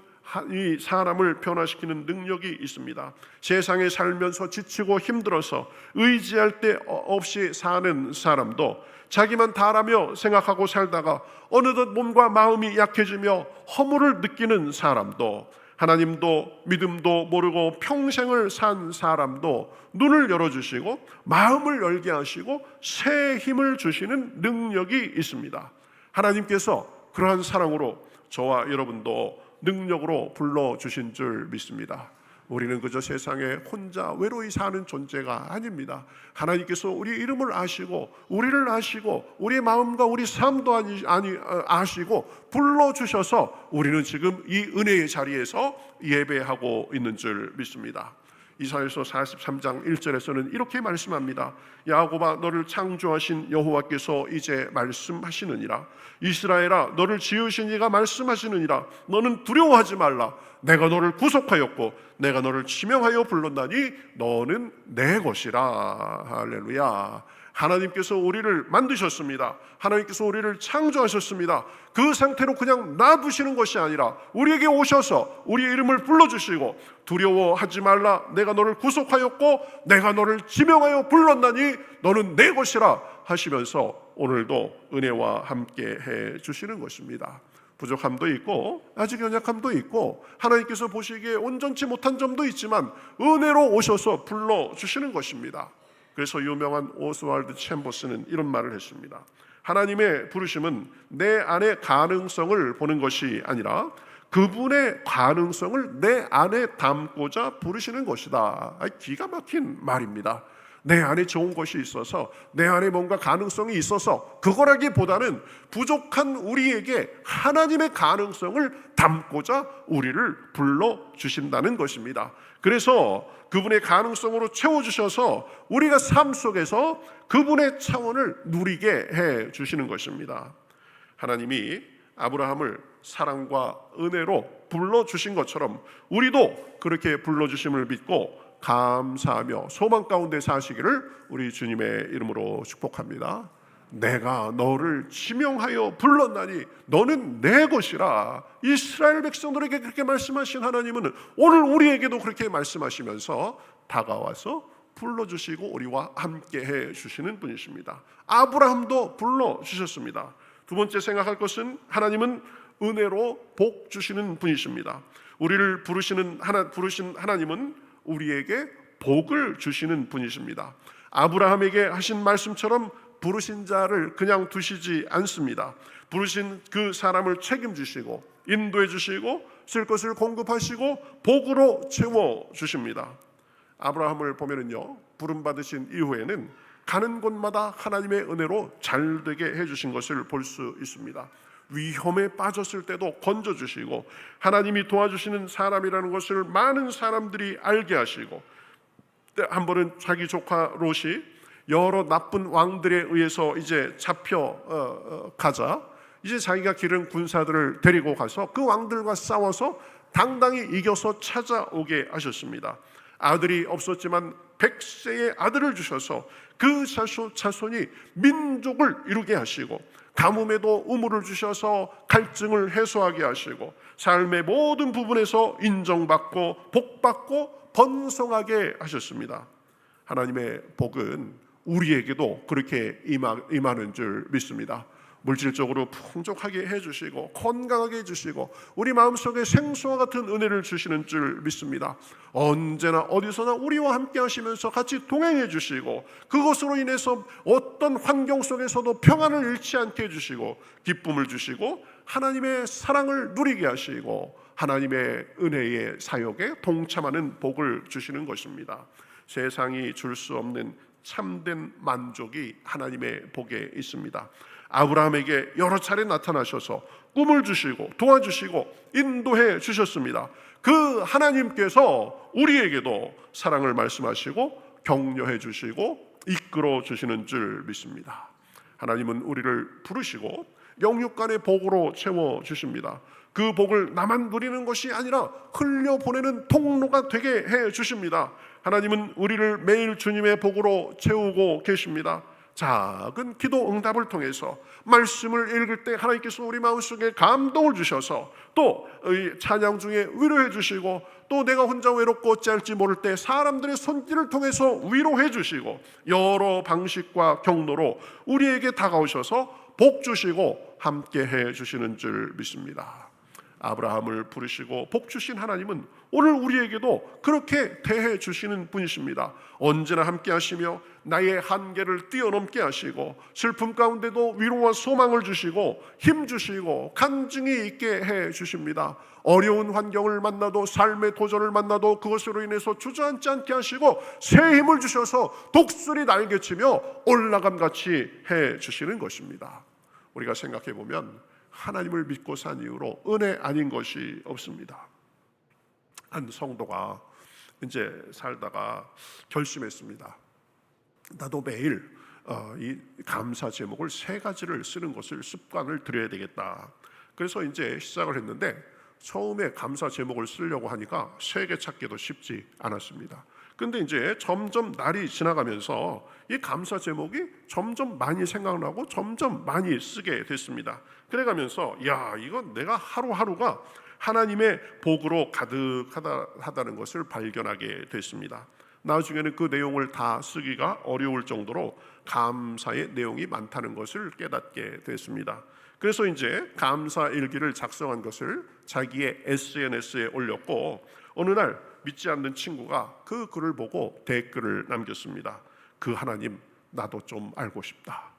이 사람을 변화시키는 능력이 있습니다. 세상에 살면서 지치고 힘들어서 의지할 데 없이 사는 사람도 자기만 다라며 생각하고 살다가 어느덧 몸과 마음이 약해지며 허물을 느끼는 사람도 하나님도 믿음도 모르고 평생을 산 사람도 눈을 열어주시고 마음을 열게 하시고 새 힘을 주시는 능력이 있습니다. 하나님께서 그러한 사랑으로 저와 여러분도 능력으로 불러주신 줄 믿습니다. 우리는 그저 세상에 혼자 외로이 사는 존재가 아닙니다. 하나님께서 우리 이름을 아시고 우리를 아시고 우리의 마음과 우리 삶도 아시고 불러주셔서 우리는 지금 이 은혜의 자리에서 예배하고 있는 줄 믿습니다. 이사야서 43장 1절에서는 이렇게 말씀합니다. 야곱아 너를 창조하신 여호와께서 이제 말씀하시느니라. 이스라엘아 너를 지으신 이가 말씀하시느니라. 너는 두려워하지 말라. 내가 너를 구속하였고 내가 너를 지명하여 불렀나니 너는 내 것이라. 할렐루야. 하나님께서 우리를 만드셨습니다. 하나님께서 우리를 창조하셨습니다. 그 상태로 그냥 놔두시는 것이 아니라 우리에게 오셔서 우리의 이름을 불러주시고 두려워하지 말라. 내가 너를 구속하였고 내가 너를 지명하여 불렀나니 너는 내 것이라 하시면서 오늘도 은혜와 함께 해주시는 것입니다. 부족함도 있고 아직 연약함도 있고 하나님께서 보시기에 온전치 못한 점도 있지만 은혜로 오셔서 불러주시는 것입니다. 그래서 유명한 오스왈드 챔버스는 이런 말을 했습니다. 하나님의 부르심은 내 안의 가능성을 보는 것이 아니라 그분의 가능성을 내 안에 담고자 부르시는 것이다. 기가 막힌 말입니다. 내 안에 좋은 것이 있어서 내 안에 뭔가 가능성이 있어서 그거라기보다는 부족한 우리에게 하나님의 가능성을 담고자 우리를 불러주신다는 것입니다. 그래서 그분의 가능성으로 채워주셔서 우리가 삶 속에서 그분의 차원을 누리게 해주시는 것입니다. 하나님이 아브라함을 사랑과 은혜로 불러주신 것처럼 우리도 그렇게 불러주심을 믿고 감사하며 소망 가운데 사시기를 우리 주님의 이름으로 축복합니다. 내가 너를 지명하여 불렀나니 너는 내 것이라. 이스라엘 백성들에게 그렇게 말씀하신 하나님은 오늘 우리에게도 그렇게 말씀하시면서 다가와서 불러주시고 우리와 함께 해주시는 분이십니다. 아브라함도 불러주셨습니다. 두 번째 생각할 것은 하나님은 은혜로 복 주시는 분이십니다. 우리를 부르신 하나님은 우리에게 복을 주시는 분이십니다. 아브라함에게 하신 말씀처럼 부르신 자를 그냥 두시지 않습니다. 부르신 그 사람을 책임지시고 인도해 주시고 쓸 것을 공급하시고 복으로 채워주십니다. 아브라함을 보면은요, 부름받으신 이후에는 가는 곳마다 하나님의 은혜로 잘되게 해주신 것을 볼 수 있습니다. 위험에 빠졌을 때도 건져주시고 하나님이 도와주시는 사람이라는 것을 많은 사람들이 알게 하시고, 한 번은 자기 조카 롯이 여러 나쁜 왕들에 의해서 이제 잡혀 가자 이제 자기가 기른 군사들을 데리고 가서 그 왕들과 싸워서 당당히 이겨서 찾아오게 하셨습니다. 아들이 없었지만 백세의 아들을 주셔서 그 자손이 민족을 이루게 하시고, 가뭄에도 우물을 주셔서 갈증을 해소하게 하시고, 삶의 모든 부분에서 인정받고 복받고 번성하게 하셨습니다. 하나님의 복은 우리에게도 그렇게 임하는 줄 믿습니다. 물질적으로 풍족하게 해주시고 건강하게 해주시고 우리 마음속에 생수와 같은 은혜를 주시는 줄 믿습니다. 언제나 어디서나 우리와 함께 하시면서 같이 동행해 주시고, 그것으로 인해서 어떤 환경 속에서도 평안을 잃지 않게 해주시고 기쁨을 주시고 하나님의 사랑을 누리게 하시고 하나님의 은혜의 사역에 동참하는 복을 주시는 것입니다. 세상이 줄 수 없는 참된 만족이 하나님의 복에 있습니다. 아브라함에게 여러 차례 나타나셔서 꿈을 주시고 도와주시고 인도해 주셨습니다. 그 하나님께서 우리에게도 사랑을 말씀하시고 격려해 주시고 이끌어 주시는 줄 믿습니다. 하나님은 우리를 부르시고 영육간의 복으로 채워 주십니다. 그 복을 나만 누리는 것이 아니라 흘려보내는 통로가 되게 해 주십니다. 하나님은 우리를 매일 주님의 복으로 채우고 계십니다. 작은 기도 응답을 통해서 말씀을 읽을 때 하나님께서 우리 마음속에 감동을 주셔서 또 찬양 중에 위로해 주시고, 또 내가 혼자 외롭고 어찌할지 모를 때 사람들의 손길을 통해서 위로해 주시고, 여러 방식과 경로로 우리에게 다가오셔서 복 주시고 함께 해 주시는 줄 믿습니다. 아브라함을 부르시고 복 주신 하나님은 오늘 우리에게도 그렇게 대해 주시는 분이십니다. 언제나 함께 하시며 나의 한계를 뛰어넘게 하시고 슬픔 가운데도 위로와 소망을 주시고 힘 주시고 간증이 있게 해 주십니다. 어려운 환경을 만나도, 삶의 도전을 만나도 그것으로 인해서 주저앉지 않게 하시고 새 힘을 주셔서 독수리 날개치며 올라감같이 해 주시는 것입니다. 우리가 생각해 보면 하나님을 믿고 산 이후로 은혜 아닌 것이 없습니다. 한 성도가 이제 살다가 결심했습니다. 나도 매일 이 감사 제목을 3가지를 쓰는 것을 습관을 들여야 되겠다. 그래서 이제 시작을 했는데 처음에 감사 제목을 쓰려고 하니까 3개 찾기도 쉽지 않았습니다. 근데 이제 점점 날이 지나가면서 이 감사 제목이 점점 많이 생각나고 점점 많이 쓰게 됐습니다. 그래가면서 이건 내가 하루하루가 하나님의 복으로 가득하다는 것을 발견하게 됐습니다. 나중에는 그 내용을 다 쓰기가 어려울 정도로 감사의 내용이 많다는 것을 깨닫게 됐습니다. 그래서 이제 감사 일기를 작성한 것을 자기의 SNS에 올렸고, 어느 날 믿지 않는 친구가 그 글을 보고 댓글을 남겼습니다. 그 하나님 나도 좀 알고 싶다.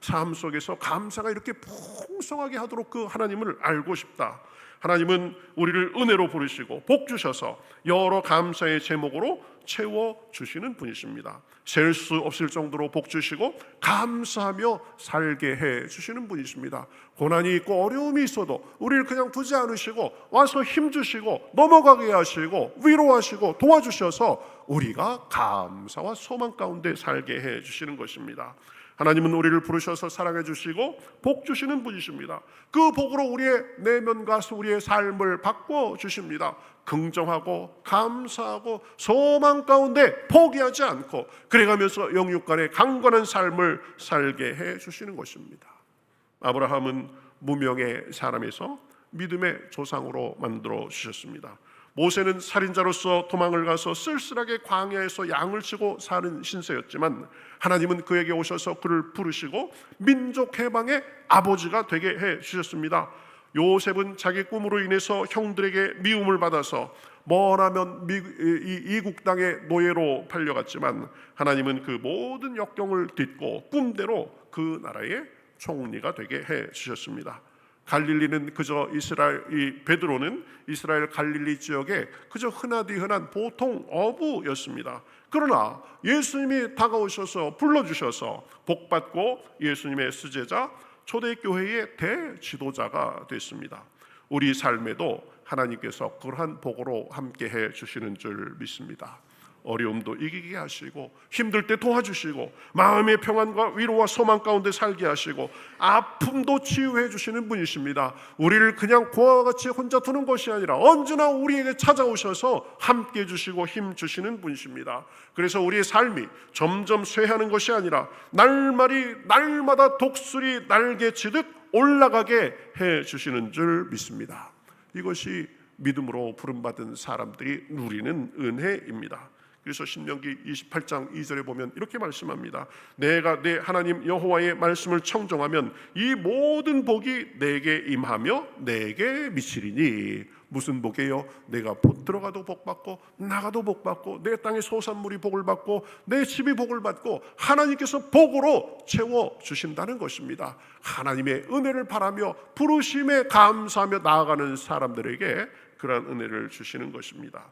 삶 속에서 감사가 이렇게 풍성하게 하도록 그 하나님을 알고 싶다. 하나님은 우리를 은혜로 부르시고 복 주셔서 여러 감사의 제목으로 채워주시는 분이십니다. 셀 수 없을 정도로 복 주시고 감사하며 살게 해주시는 분이십니다. 고난이 있고 어려움이 있어도 우리를 그냥 두지 않으시고 와서 힘주시고 넘어가게 하시고 위로하시고 도와주셔서 우리가 감사와 소망 가운데 살게 해주시는 것입니다. 하나님은 우리를 부르셔서 사랑해 주시고 복 주시는 분이십니다. 그 복으로 우리의 내면과 우리의 삶을 바꿔 주십니다. 긍정하고 감사하고 소망 가운데 포기하지 않고 그래가면서 영육간의 강건한 삶을 살게 해 주시는 것입니다. 아브라함은 무명의 사람에서 믿음의 조상으로 만들어 주셨습니다. 모세는 살인자로서 도망을 가서 쓸쓸하게 광야에서 양을 치고 사는 신세였지만 하나님은 그에게 오셔서 그를 부르시고 민족 해방의 아버지가 되게 해 주셨습니다. 요셉은 자기 꿈으로 인해서 형들에게 미움을 받아서 머나먼 이국 땅의 노예로 팔려갔지만 하나님은 그 모든 역경을 딛고 꿈대로 그 나라의 총리가 되게 해 주셨습니다. 갈릴리는 그저 베드로는 이스라엘 갈릴리 지역에 그저 흔하디 흔한 보통 어부였습니다. 그러나 예수님이 다가오셔서 불러주셔서 복받고 예수님의 수제자 초대교회의 대지도자가 됐습니다. 우리 삶에도 하나님께서 그러한 복으로 함께해 주시는 줄 믿습니다. 어려움도 이기게 하시고 힘들 때 도와주시고 마음의 평안과 위로와 소망 가운데 살게 하시고 아픔도 치유해 주시는 분이십니다. 우리를 그냥 고아와 같이 혼자 두는 것이 아니라 언제나 우리에게 찾아오셔서 함께 해주시고 힘 주시는 분이십니다. 그래서 우리의 삶이 점점 쇠하는 것이 아니라 날마다 독수리 날개치듯 올라가게 해 주시는 줄 믿습니다. 이것이 믿음으로 부름받은 사람들이 누리는 은혜입니다. 그래서 신명기 28장 2절에 보면 이렇게 말씀합니다. 내가 내 하나님 여호와의 말씀을 청정하면 이 모든 복이 내게 임하며 내게 미치리니. 무슨 복이에요? 내가 들어가도 복받고 나가도 복받고 내 땅의 소산물이 복을 받고 내 집이 복을 받고 하나님께서 복으로 채워주신다는 것입니다. 하나님의 은혜를 바라며 부르심에 감사하며 나아가는 사람들에게 그러한 은혜를 주시는 것입니다.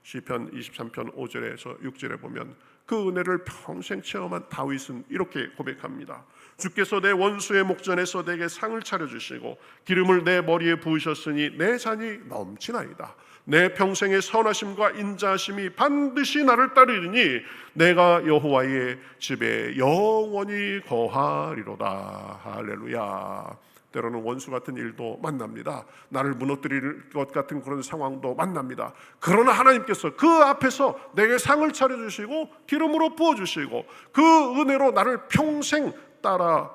시편 23편 5절에서 6절에 보면 그 은혜를 평생 체험한 다윗은 이렇게 고백합니다. 주께서 내 원수의 목전에서 내게 상을 차려주시고 기름을 내 머리에 부으셨으니 내 잔이 넘치나이다. 내 평생의 선하심과 인자하심이 반드시 나를 따르리니 내가 여호와의 집에 영원히 거하리로다. 할렐루야. 때로는 원수 같은 일도 만납니다. 나를 무너뜨릴 것 같은 그런 상황도 만납니다. 그러나 하나님께서 그 앞에서 내게 상을 차려주시고 기름으로 부어주시고 그 은혜로 나를 평생 따라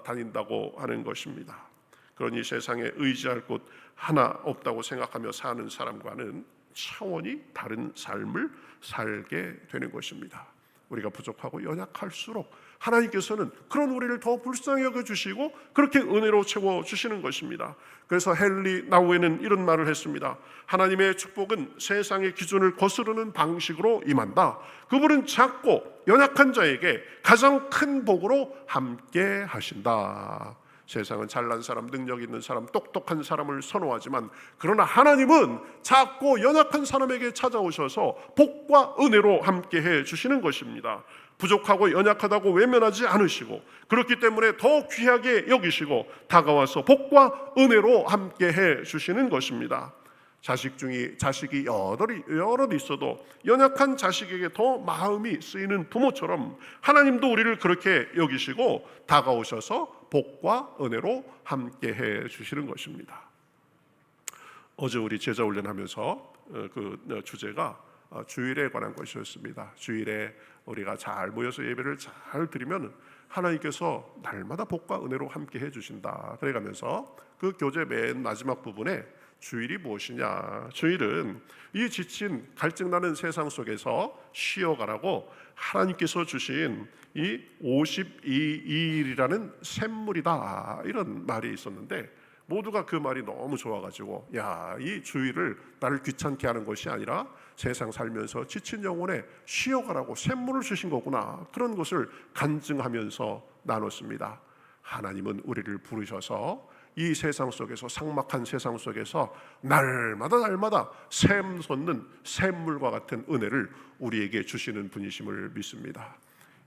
다닌다고 하는 것입니다. 그러니 세상에 의지할 곳 하나 없다고 생각하며 사는 사람과는 차원이 다른 삶을 살게 되는 것입니다. 우리가 부족하고 연약할수록 하나님께서는 그런 우리를 더 불쌍히 여겨주시고 그렇게 은혜로 채워주시는 것입니다. 그래서 헨리 나우에는 이런 말을 했습니다. 하나님의 축복은 세상의 기준을 거스르는 방식으로 임한다. 그분은 작고 연약한 자에게 가장 큰 복으로 함께 하신다. 세상은 잘난 사람, 능력 있는 사람, 똑똑한 사람을 선호하지만 그러나 하나님은 작고 연약한 사람에게 찾아오셔서 복과 은혜로 함께 해 주시는 것입니다. 부족하고 연약하다고 외면하지 않으시고 그렇기 때문에 더 귀하게 여기시고 다가와서 복과 은혜로 함께 해 주시는 것입니다. 자식 중에 자식이 여럿 있어도 연약한 자식에게 더 마음이 쓰이는 부모처럼 하나님도 우리를 그렇게 여기시고 다가오셔서 복과 은혜로 함께 해 주시는 것입니다. 어제 우리 제자 훈련하면서 그 주제가 주일에 관한 것이었습니다. 주일에 우리가 잘 모여서 예배를 잘 드리면 하나님께서 날마다 복과 은혜로 함께 해주신다. 그래가면서 그 교재 맨 마지막 부분에 주일이 무엇이냐? 주일은 이 지친 갈증나는 세상 속에서 쉬어가라고 하나님께서 주신 이 52일이라는 샘물이다. 이런 말이 있었는데 모두가 그 말이 너무 좋아가지고 이 주일을 나를 귀찮게 하는 것이 아니라 세상 살면서 지친 영혼에 쉬어가라고 샘물을 주신 거구나. 그런 것을 간증하면서 나눴습니다. 하나님은 우리를 부르셔서 이 세상 속에서 삭막한 세상 속에서 날마다 샘 솟는 샘물과 같은 은혜를 우리에게 주시는 분이심을 믿습니다.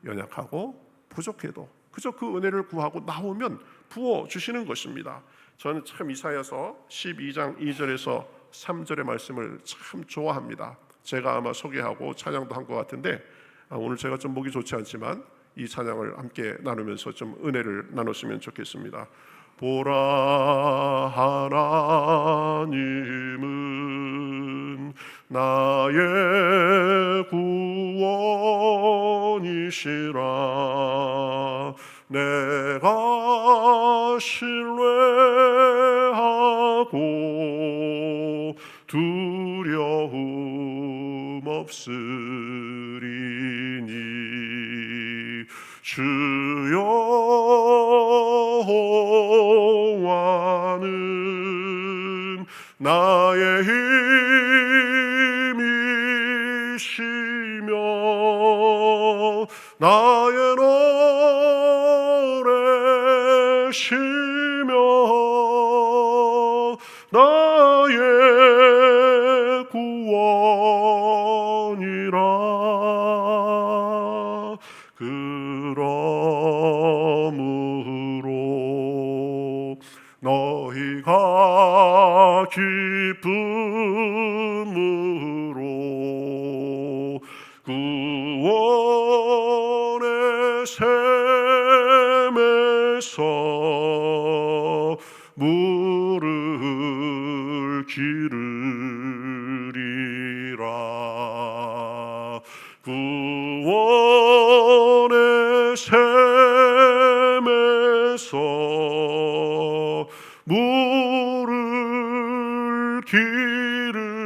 연약하고 부족해도 그저 그 은혜를 구하고 나오면 부어주시는 것입니다. 저는 참 이사야서 12장 2절에서 3절의 말씀을 참 좋아합니다. 제가 아마 소개하고 찬양도 한 것 같은데 오늘 제가 좀 목이 좋지 않지만 이 찬양을 함께 나누면서 좀 은혜를 나눴으면 좋겠습니다. 보라 하나님은 나의 구원이시라. 내가 신뢰하고 두려움 없으리니 주 여호와는 나의 힘이시며 나의 노래시며 나의 구원이라. 그러므로 너희가 기쁨으로 샘에서 물을 기르리라. 구원의 샘에서 물을 기르리라.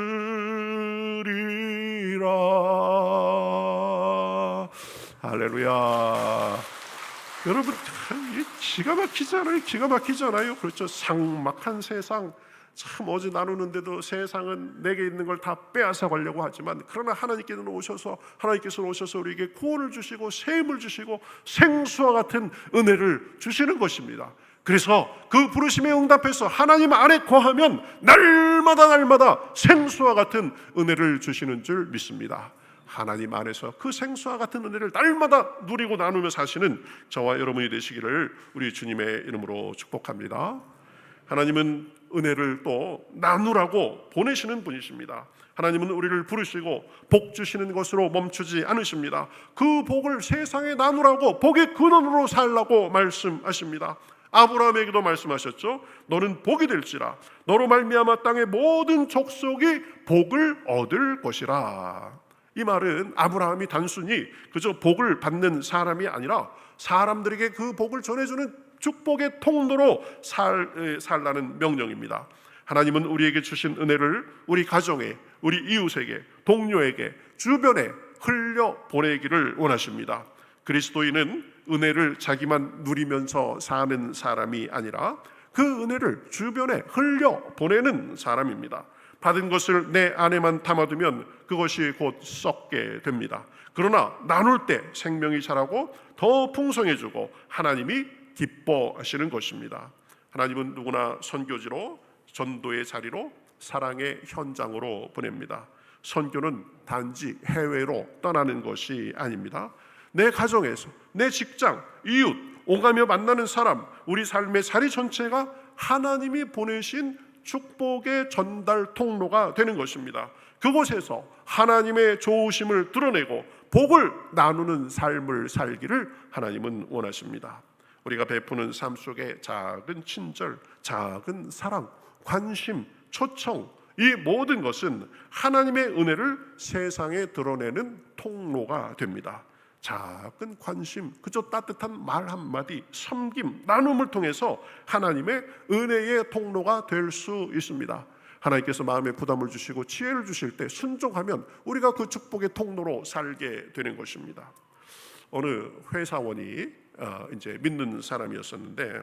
할렐루야. 여러분, 기가 막히잖아요. 기가 막히잖아요. 그렇죠. 삭막한 세상, 참 어제 나누는데도 세상은 내게 있는 걸 다 빼앗아 가려고 하지만, 그러나 하나님께서 오셔서 우리에게 구원을 주시고 새 힘을 주시고 생수와 같은 은혜를 주시는 것입니다. 그래서 그 부르심에 응답해서 하나님 안에 거하면 날마다 생수와 같은 은혜를 주시는 줄 믿습니다. 하나님 안에서 그 생수와 같은 은혜를 날마다 누리고 나누며 사시는 저와 여러분이 되시기를 우리 주님의 이름으로 축복합니다. 하나님은 은혜를 또 나누라고 보내시는 분이십니다. 하나님은 우리를 부르시고 복 주시는 것으로 멈추지 않으십니다. 그 복을 세상에 나누라고, 복의 근원으로 살라고 말씀하십니다. 아브라함에게도 말씀하셨죠. 너는 복이 될지라, 너로 말미암아 땅의 모든 족속이 복을 얻을 것이라. 이 말은 아브라함이 단순히 그저 복을 받는 사람이 아니라 사람들에게 그 복을 전해주는 축복의 통로로 살라는 명령입니다. 하나님은 우리에게 주신 은혜를 우리 가정에, 우리 이웃에게, 동료에게, 주변에 흘려 보내기를 원하십니다. 그리스도인은 은혜를 자기만 누리면서 사는 사람이 아니라 그 은혜를 주변에 흘려 보내는 사람입니다. 받은 것을 내 안에만 담아두면 그것이 곧 썩게 됩니다. 그러나 나눌 때 생명이 자라고 더 풍성해지고 하나님이 기뻐하시는 것입니다. 하나님은 누구나 선교지로, 전도의 자리로, 사랑의 현장으로 보냅니다. 선교는 단지 해외로 떠나는 것이 아닙니다. 내 가정에서, 내 직장, 이웃, 오가며 만나는 사람, 우리 삶의 자리 전체가 하나님이 보내신 축복의 전달 통로가 되는 것입니다. 그곳에서 하나님의 좋으심을 드러내고 복을 나누는 삶을 살기를 하나님은 원하십니다. 우리가 베푸는 삶 속에 작은 친절, 작은 사랑, 관심, 초청, 이 모든 것은 하나님의 은혜를 세상에 드러내는 통로가 됩니다. 작은 관심, 그저 따뜻한 말 한마디, 섬김, 나눔을 통해서 하나님의 은혜의 통로가 될 수 있습니다. 하나님께서 마음에 부담을 주시고 지혜를 주실 때 순종하면 우리가 그 축복의 통로로 살게 되는 것입니다. 어느 회사원이 이제 믿는 사람이었었는데,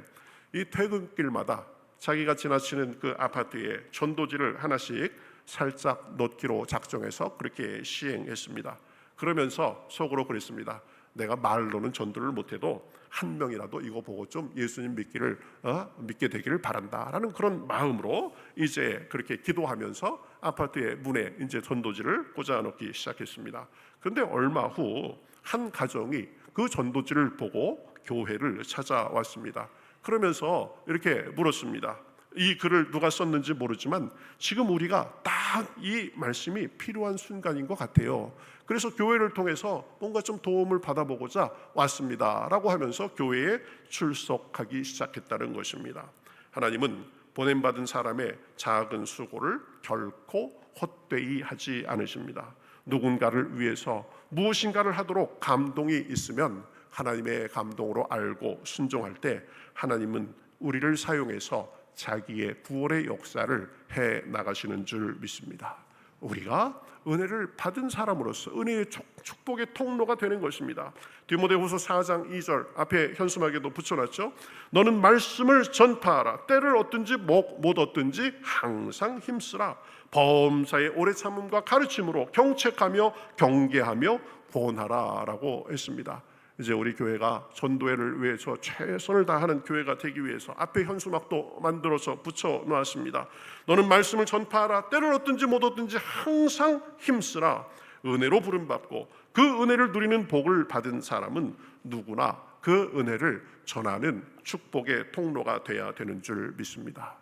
이 퇴근길마다 자기가 지나치는 그 아파트에 전도지를 하나씩 살짝 넣기로 작정해서 그렇게 시행했습니다. 그러면서 속으로 그랬습니다. 내가 말로는 전도를 못해도 한 명이라도 이거 보고 좀 예수님 믿게 되기를 바란다라는 그런 마음으로 이제 그렇게 기도하면서 아파트의 문에 이제 전도지를 꽂아놓기 시작했습니다. 그런데 얼마 후 한 가정이 그 전도지를 보고 교회를 찾아왔습니다. 그러면서 이렇게 물었습니다. 이 글을 누가 썼는지 모르지만 지금 우리가 딱 이 말씀이 필요한 순간인 것 같아요. 그래서 교회를 통해서 뭔가 좀 도움을 받아보고자 왔습니다 라고 하면서 교회에 출석하기 시작했다는 것입니다. 하나님은 보냄받은 사람의 작은 수고를 결코 헛되이 하지 않으십니다. 누군가를 위해서 무엇인가를 하도록 감동이 있으면 하나님의 감동으로 알고 순종할 때 하나님은 우리를 사용해서 자기의 구원의 역사를 해 나가시는 줄 믿습니다. 우리가 은혜를 받은 사람으로서 은혜의 축복의 통로가 되는 것입니다. 디모데후서 4장 2절 앞에 현수막에도 붙여놨죠. 너는 말씀을 전파하라. 때를 얻든지 못 얻든지 항상 힘쓰라. 범사의 오래 참음과 가르침으로 경책하며 경계하며 구원하라 라고 했습니다. 이제 우리 교회가 전도회를 위해서 최선을 다하는 교회가 되기 위해서 앞에 현수막도 만들어서 붙여 놓았습니다. 너는 말씀을 전파하라. 때를 얻든지 못 얻든지 항상 힘쓰라. 은혜로 부름받고 그 은혜를 누리는 복을 받은 사람은 누구나 그 은혜를 전하는 축복의 통로가 돼야 되는 줄 믿습니다.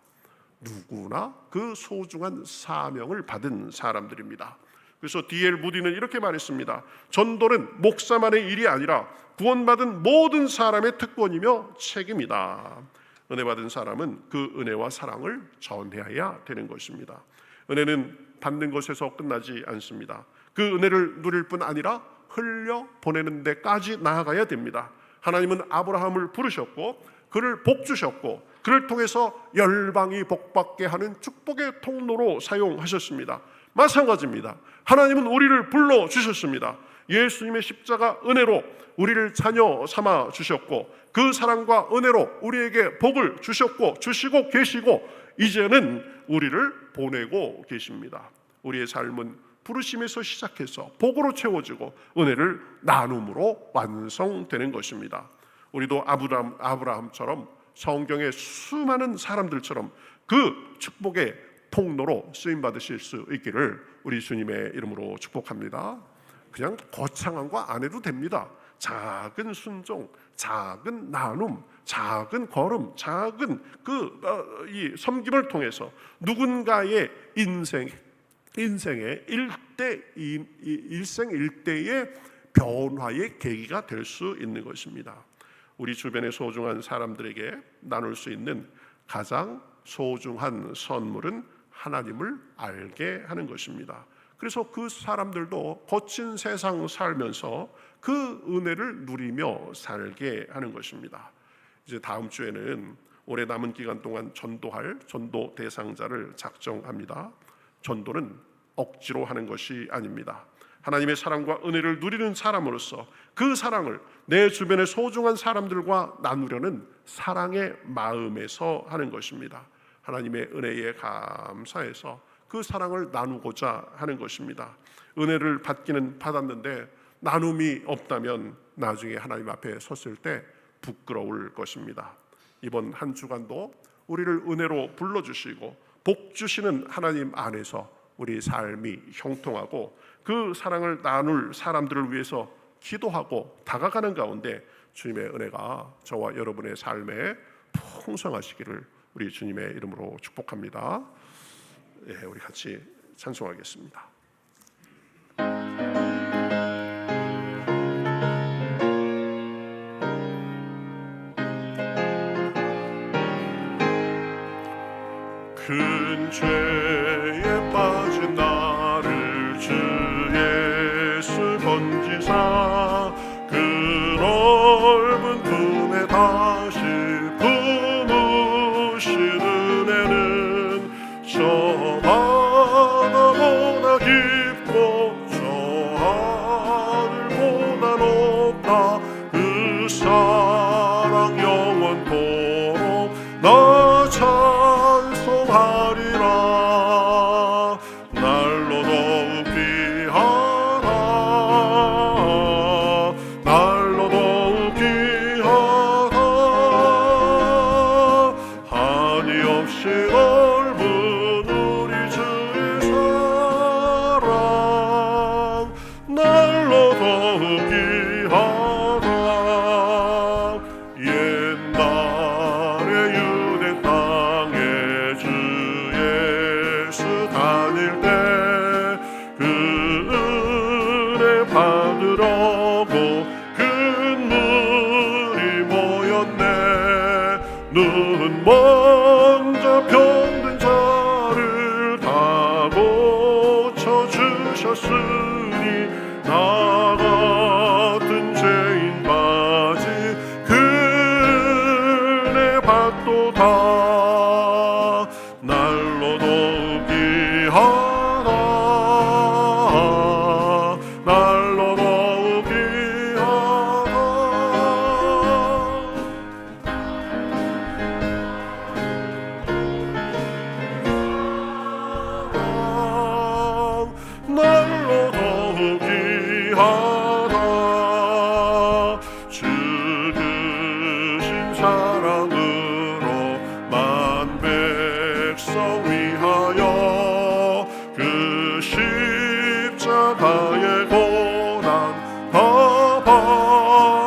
누구나 그 소중한 사명을 받은 사람들입니다. 그래서 D.L. 무디는 이렇게 말했습니다. 전도는 목사만의 일이 아니라 구원받은 모든 사람의 특권이며 책임이다. 은혜 받은 사람은 그 은혜와 사랑을 전해야 되는 것입니다. 은혜는 받는 것에서 끝나지 않습니다. 그 은혜를 누릴 뿐 아니라 흘려 보내는 데까지 나아가야 됩니다. 하나님은 아브라함을 부르셨고 그를 복 주셨고 그를 통해서 열방이 복받게 하는 축복의 통로로 사용하셨습니다. 마찬가지입니다. 하나님은 우리를 불러주셨습니다. 예수님의 십자가 은혜로 우리를 자녀 삼아 주셨고 그 사랑과 은혜로 우리에게 복을 주셨고 주시고 계시고 이제는 우리를 보내고 계십니다. 우리의 삶은 부르심에서 시작해서 복으로 채워지고 은혜를 나눔으로 완성되는 것입니다. 우리도 아브라함처럼 성경의 수많은 사람들처럼 그 축복의 통로로 쓰임 받으실 수 있기를 우리 주님의 이름으로 축복합니다. 그냥 거창한 거 안 해도 됩니다. 작은 순종, 작은 나눔, 작은 걸음, 작은 이 섬김을 통해서 누군가의 인생의 일생일대의 변화의 계기가 될 수 있는 것입니다. 우리 주변의 소중한 사람들에게 나눌 수 있는 가장 소중한 선물은 하나님을 알게 하는 것입니다. 그래서 그 사람들도 거친 세상 살면서 그 은혜를 누리며 살게 하는 것입니다. 이제 다음 주에는 올해 남은 기간 동안 전도할 전도 대상자를 작정합니다. 전도는 억지로 하는 것이 아닙니다. 하나님의 사랑과 은혜를 누리는 사람으로서 그 사랑을 내 주변의 소중한 사람들과 나누려는 사랑의 마음에서 하는 것입니다. 하나님의 은혜에 감사해서 그 사랑을 나누고자 하는 것입니다. 은혜를 받기는 받았는데 나눔이 없다면 나중에 하나님 앞에 섰을 때 부끄러울 것입니다. 이번 한 주간도 우리를 은혜로 불러주시고 복 주시는 하나님 안에서 우리 삶이 형통하고 그 사랑을 나눌 사람들을 위해서 기도하고 다가가는 가운데 주님의 은혜가 저와 여러분의 삶에 풍성하시기를 우리 주님의 이름으로 축복합니다. 예, 우리 같이 찬송하겠습니다. 큰 죄에 빠진 나를 주 예수 건지사 그 넓은 품에 다시 품으신 은혜는 저 바다보다 깊고 저 하늘보다 높다. 그 사랑 영원토록 나 찬송하리라. 날로 더욱 귀하다. 날로 더욱 귀하다. 한이 없이 넓은 우리 주의 사랑. 날로 더욱 귀하다. 옛날에 유대 땅에 주 예수 다닐 때 그 은혜 받으려고 큰 물이 모였네. 눈 먼저 병든 자를 다 고쳐주셨으니 나 같은 죄인 바지 그 은혜 받도다. 날로 더욱 귀하다. 날로 더욱 귀하다. 날로 더욱 귀하다. 주 주신 사랑으로 만 백성 위하여 그 십자가의 고난 다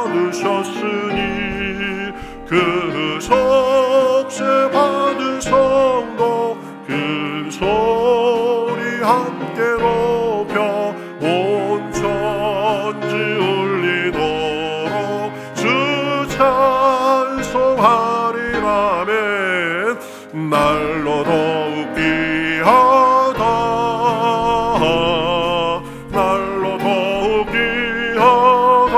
받으셨으니 그 속죄 받은 성도 큰 소리 함께 높여 찬송하리라면 날로 더욱 귀하다 날로 더욱 귀하다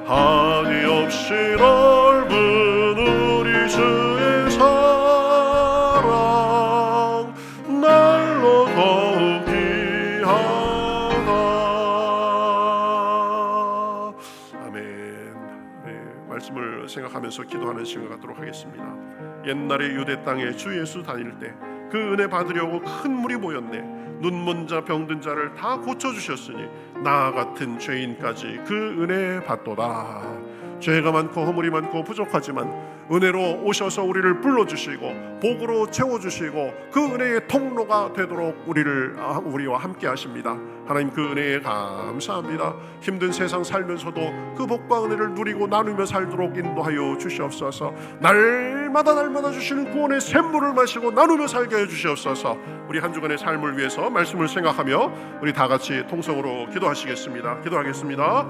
한이 없이 넓은 우리 주의 사랑 날로 더욱 귀하다. 아멘. 네, 말씀을 생각하면서 기도하는 시간 갖도록 하겠습니다. 옛날에 유대 땅에 주 예수 다닐 때 그 은혜 받으려고 큰 물이 모였네. 눈먼 자 병든 자를 다 고쳐주셨으니 나 같은 죄인까지 그 은혜 받도다. 죄가 많고 허물이 많고 부족하지만 은혜로 오셔서 우리를 불러주시고 복으로 채워주시고 그 은혜의 통로가 되도록 우리와 함께 하십니다. 하나님 그 은혜에 감사합니다. 힘든 세상 살면서도 그 복과 은혜를 누리고 나누며 살도록 인도하여 주시옵소서. 날마다 주시는 구원의 샘물을 마시고 나누며 살게 해 주시옵소서. 우리 한 주간의 삶을 위해서 말씀을 생각하며 우리 다 같이 통성으로 기도하시겠습니다. 기도하겠습니다.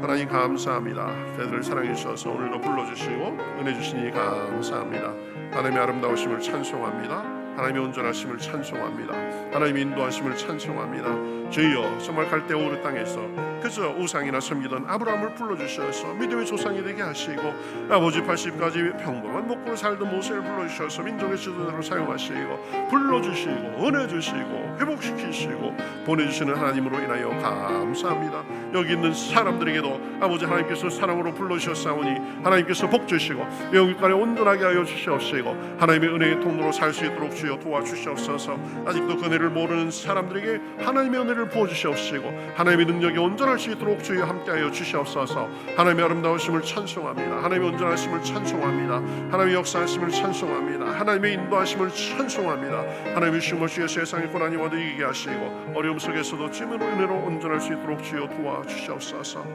하나님 감사합니다. 저희들을 사랑해 주셔서 오늘도 불러주시고 은혜 주시니 감사합니다. 하나님의 아름다우심을 찬송합니다. 하나님의 온전하심을 찬송합니다. 하나님의 인도하심을 찬송합니다. 주여 정말 갈대오르 땅에서 그저 우상이나 섬기던 아브라함을 불러주셔서 믿음의 조상이 되게 하시고 아버지 80까지 평범한 먹고를 살던 모세를 불러주셔서 민족의 지도자로 사용하시고 불러주시고 은혜 주시고 회복시키시고 보내주시는 하나님으로 인하여 감사합니다. 여기 있는 사람들에게도 아버지 하나님께서 사랑으로 불러주셨사오니 하나님께서 복 주시고 영육간에 온전하게 하여 주시옵시고 하나님의 은혜의 통로로 살 수 있도록 주여 도와주시옵소서. 아직도 그 은혜를 모르는 사람들에게 하나님의 은혜를 부어주시옵시고 하나님의 능력이 온전할 수 있도록 주여 함께하여 주시옵소서. 하나님의 아름다우심을 찬송합니다. 하나님의 온전하심을 찬송합니다. 하나님의 역사하심을 찬송합니다. 하나님의 인도하심을 찬송합니다. 하나님의 주심을 주여 세상의 고난이 와도 이기게 하시고 어려움 속에서도 주님의 은혜로 온전할 수 있도록 주여 도와주시옵소서.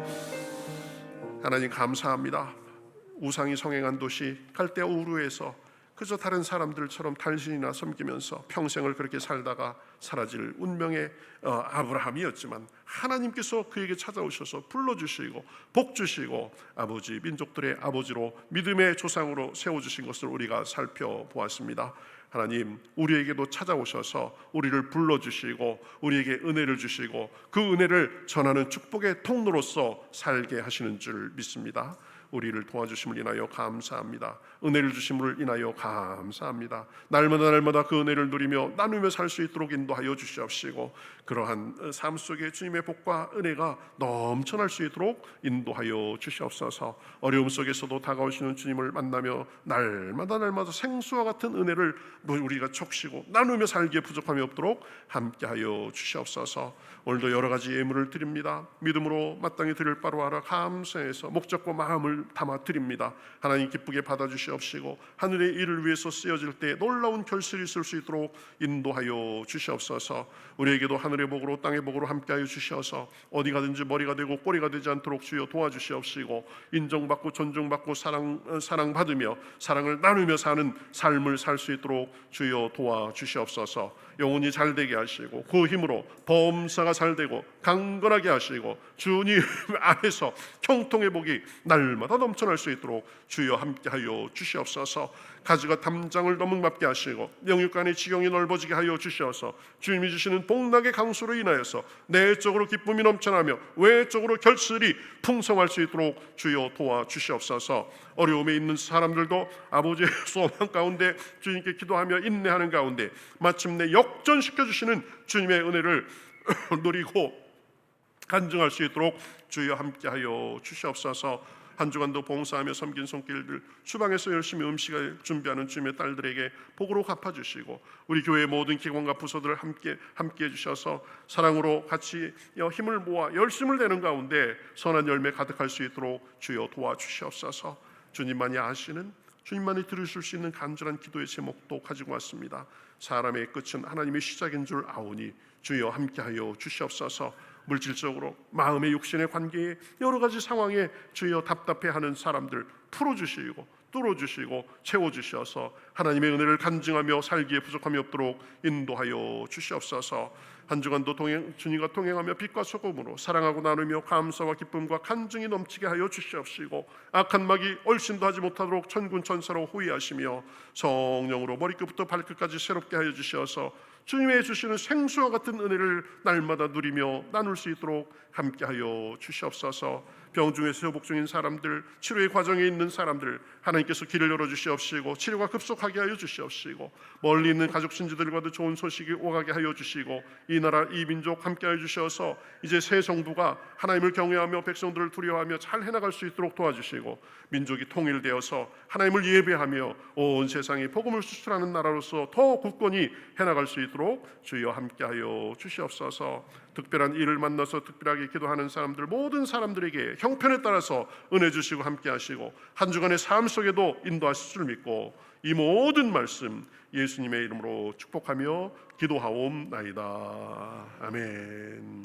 하나님 감사합니다. 우상이 성행한 도시 갈대아 우르에서 그저 다른 사람들처럼 탈신이나 섬기면서 평생을 그렇게 살다가 사라질 운명의 아브라함이었지만 하나님께서 그에게 찾아오셔서 불러주시고 복주시고 아버지 민족들의 아버지로 믿음의 조상으로 세워주신 것을 우리가 살펴보았습니다. 하나님 우리에게도 찾아오셔서 우리를 불러주시고 우리에게 은혜를 주시고 그 은혜를 전하는 축복의 통로로서 살게 하시는 줄 믿습니다. 우리를 도와주심을 인하여 감사합니다. 은혜를 주심을 인하여 감사합니다. 날마다 그 은혜를 누리며 나누며 살 수 있도록 인도하여 주시옵시고 그러한 삶 속에 주님의 복과 은혜가 넘쳐날 수 있도록 인도하여 주시옵소서. 어려움 속에서도 다가오시는 주님을 만나며 날마다 생수와 같은 은혜를 우리가 적시고 나누며 살기에 부족함이 없도록 함께하여 주시옵소서. 오늘도 여러 가지 예물을 드립니다. 믿음으로 마땅히 드릴 바로 알아 감사해서 목적과 마음을 담아 드립니다. 하나님 기쁘게 받아주시옵시고 하늘의 일을 위해서 쓰여질 때 놀라운 결실이 있을 수 있도록 인도하여 주시옵소서. 우리에게도 하늘의 복으로 땅의 복으로 함께하여 주셔서 어디 가든지 머리가 되고 꼬리가 되지 않도록 주여 도와주시옵시고 인정받고 존중받고 사랑받으며 사랑을 나누며 사는 삶을 살 수 있도록 주여 도와주시옵소서. 영혼이 잘되게 하시고 그 힘으로 범사가 잘되고 강건하게 하시고 주님 안에서 형통의 복이 날마다 넘쳐날 수 있도록 주여 함께하여 주시옵소서. 가지가 담장을 넘응받게 하시고 영육간의 지경이 넓어지게 하여 주셔서 주님이 주시는 복락의 강수로 인하여서 내적으로 기쁨이 넘쳐나며 외적으로 결실이 풍성할 수 있도록 주여 도와주시옵소서. 어려움에 있는 사람들도 아버지의 소망 가운데 주님께 기도하며 인내하는 가운데 마침내 역전시켜 주시는 주님의 은혜를 누리고 간증할 수 있도록 주여 함께하여 주시옵소서. 한 주간도 봉사하며 섬긴 손길들 주방에서 열심히 음식을 준비하는 주님의 딸들에게 복으로 갚아주시고 우리 교회의 모든 기관과 부서들을 함께 해주셔서 사랑으로 같이 힘을 모아 열심을 내는 가운데 선한 열매 가득할 수 있도록 주여 도와주시옵소서. 주님만이 아시는 주님만이 들으실 수 있는 간절한 기도의 제목도 가지고 왔습니다. 사람의 끝은 하나님의 시작인 줄 아오니 주여 함께하여 주시옵소서. 물질적으로 마음의 육신의 관계에 여러 가지 상황에 주여 답답해하는 사람들 풀어주시고 뚫어주시고 채워주셔서 하나님의 은혜를 간증하며 살기에 부족함이 없도록 인도하여 주시옵소서. 한 주간도 주님과 동행하며 빛과 소금으로 사랑하고 나누며 감사와 기쁨과 간증이 넘치게 하여 주시옵시고 악한 마귀 얼씬도 하지 못하도록 천군 천사로 호위하시며 성령으로 머리끝부터 발끝까지 새롭게 하여 주시어서 주님의 주시는 생수와 같은 은혜를 날마다 누리며 나눌 수 있도록 함께하여 주시옵소서. 병 중에서 회복 중인 사람들, 치료의 과정에 있는 사람들 하나님께서 길을 열어주시옵시고 치료가 급속하게 하여 주시옵시고 멀리 있는 가족 친지들과도 좋은 소식이 오가게 하여 주시고 이 나라 이 민족 함께하여 주셔서 이제 새 정부가 하나님을 경외하며 백성들을 두려워하며 잘 해나갈 수 있도록 도와주시고 민족이 통일되어서 하나님을 예배하며 온 세상에 복음을 수출하는 나라로서 더 굳건히 해나갈 수 있도록 주여 함께하여 주시옵소서. 특별한 일을 만나서 특별하게 기도하는 사람들 모든 사람들에게 형편에 따라서 은혜 주시고 함께 하시고 한 주간의 삶 속에도 인도하실 줄 믿고 이 모든 말씀 예수님의 이름으로 축복하며 기도하옵나이다. 아멘.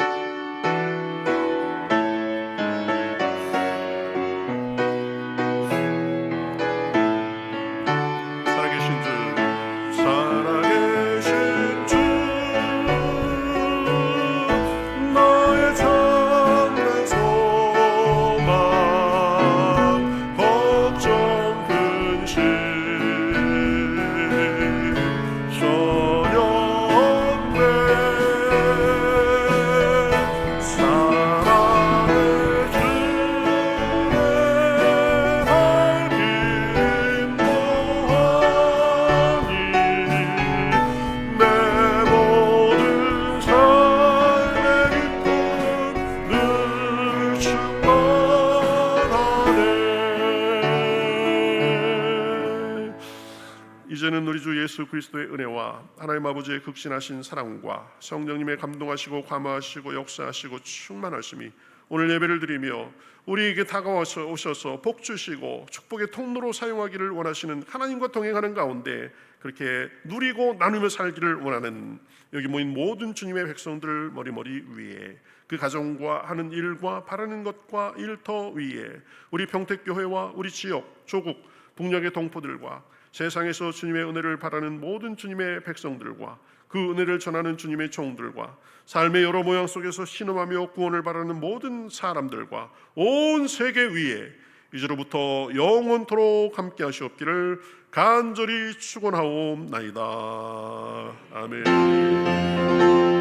이제는 우리 주 예수 그리스도의 은혜와 하나님 아버지의 극신하신 사랑과 성령님의 감동하시고 감화하시고 역사하시고 충만하심이 오늘 예배를 드리며 우리에게 다가와서 오셔서 복 주시고 축복의 통로로 사용하기를 원하시는 하나님과 동행하는 가운데 그렇게 누리고 나누며 살기를 원하는 여기 모인 모든 주님의 백성들 머리머리 위에 그 가정과 하는 일과 바라는 것과 일터 위에 우리 평택교회와 우리 지역 조국 북녘의 동포들과 세상에서 주님의 은혜를 바라는 모든 주님의 백성들과 그 은혜를 전하는 주님의 종들과 삶의 여러 모양 속에서 신음하며 구원을 바라는 모든 사람들과 온 세계 위에 이제로부터 영원토록 함께 하시옵기를 간절히 축원하옵나이다. 아멘.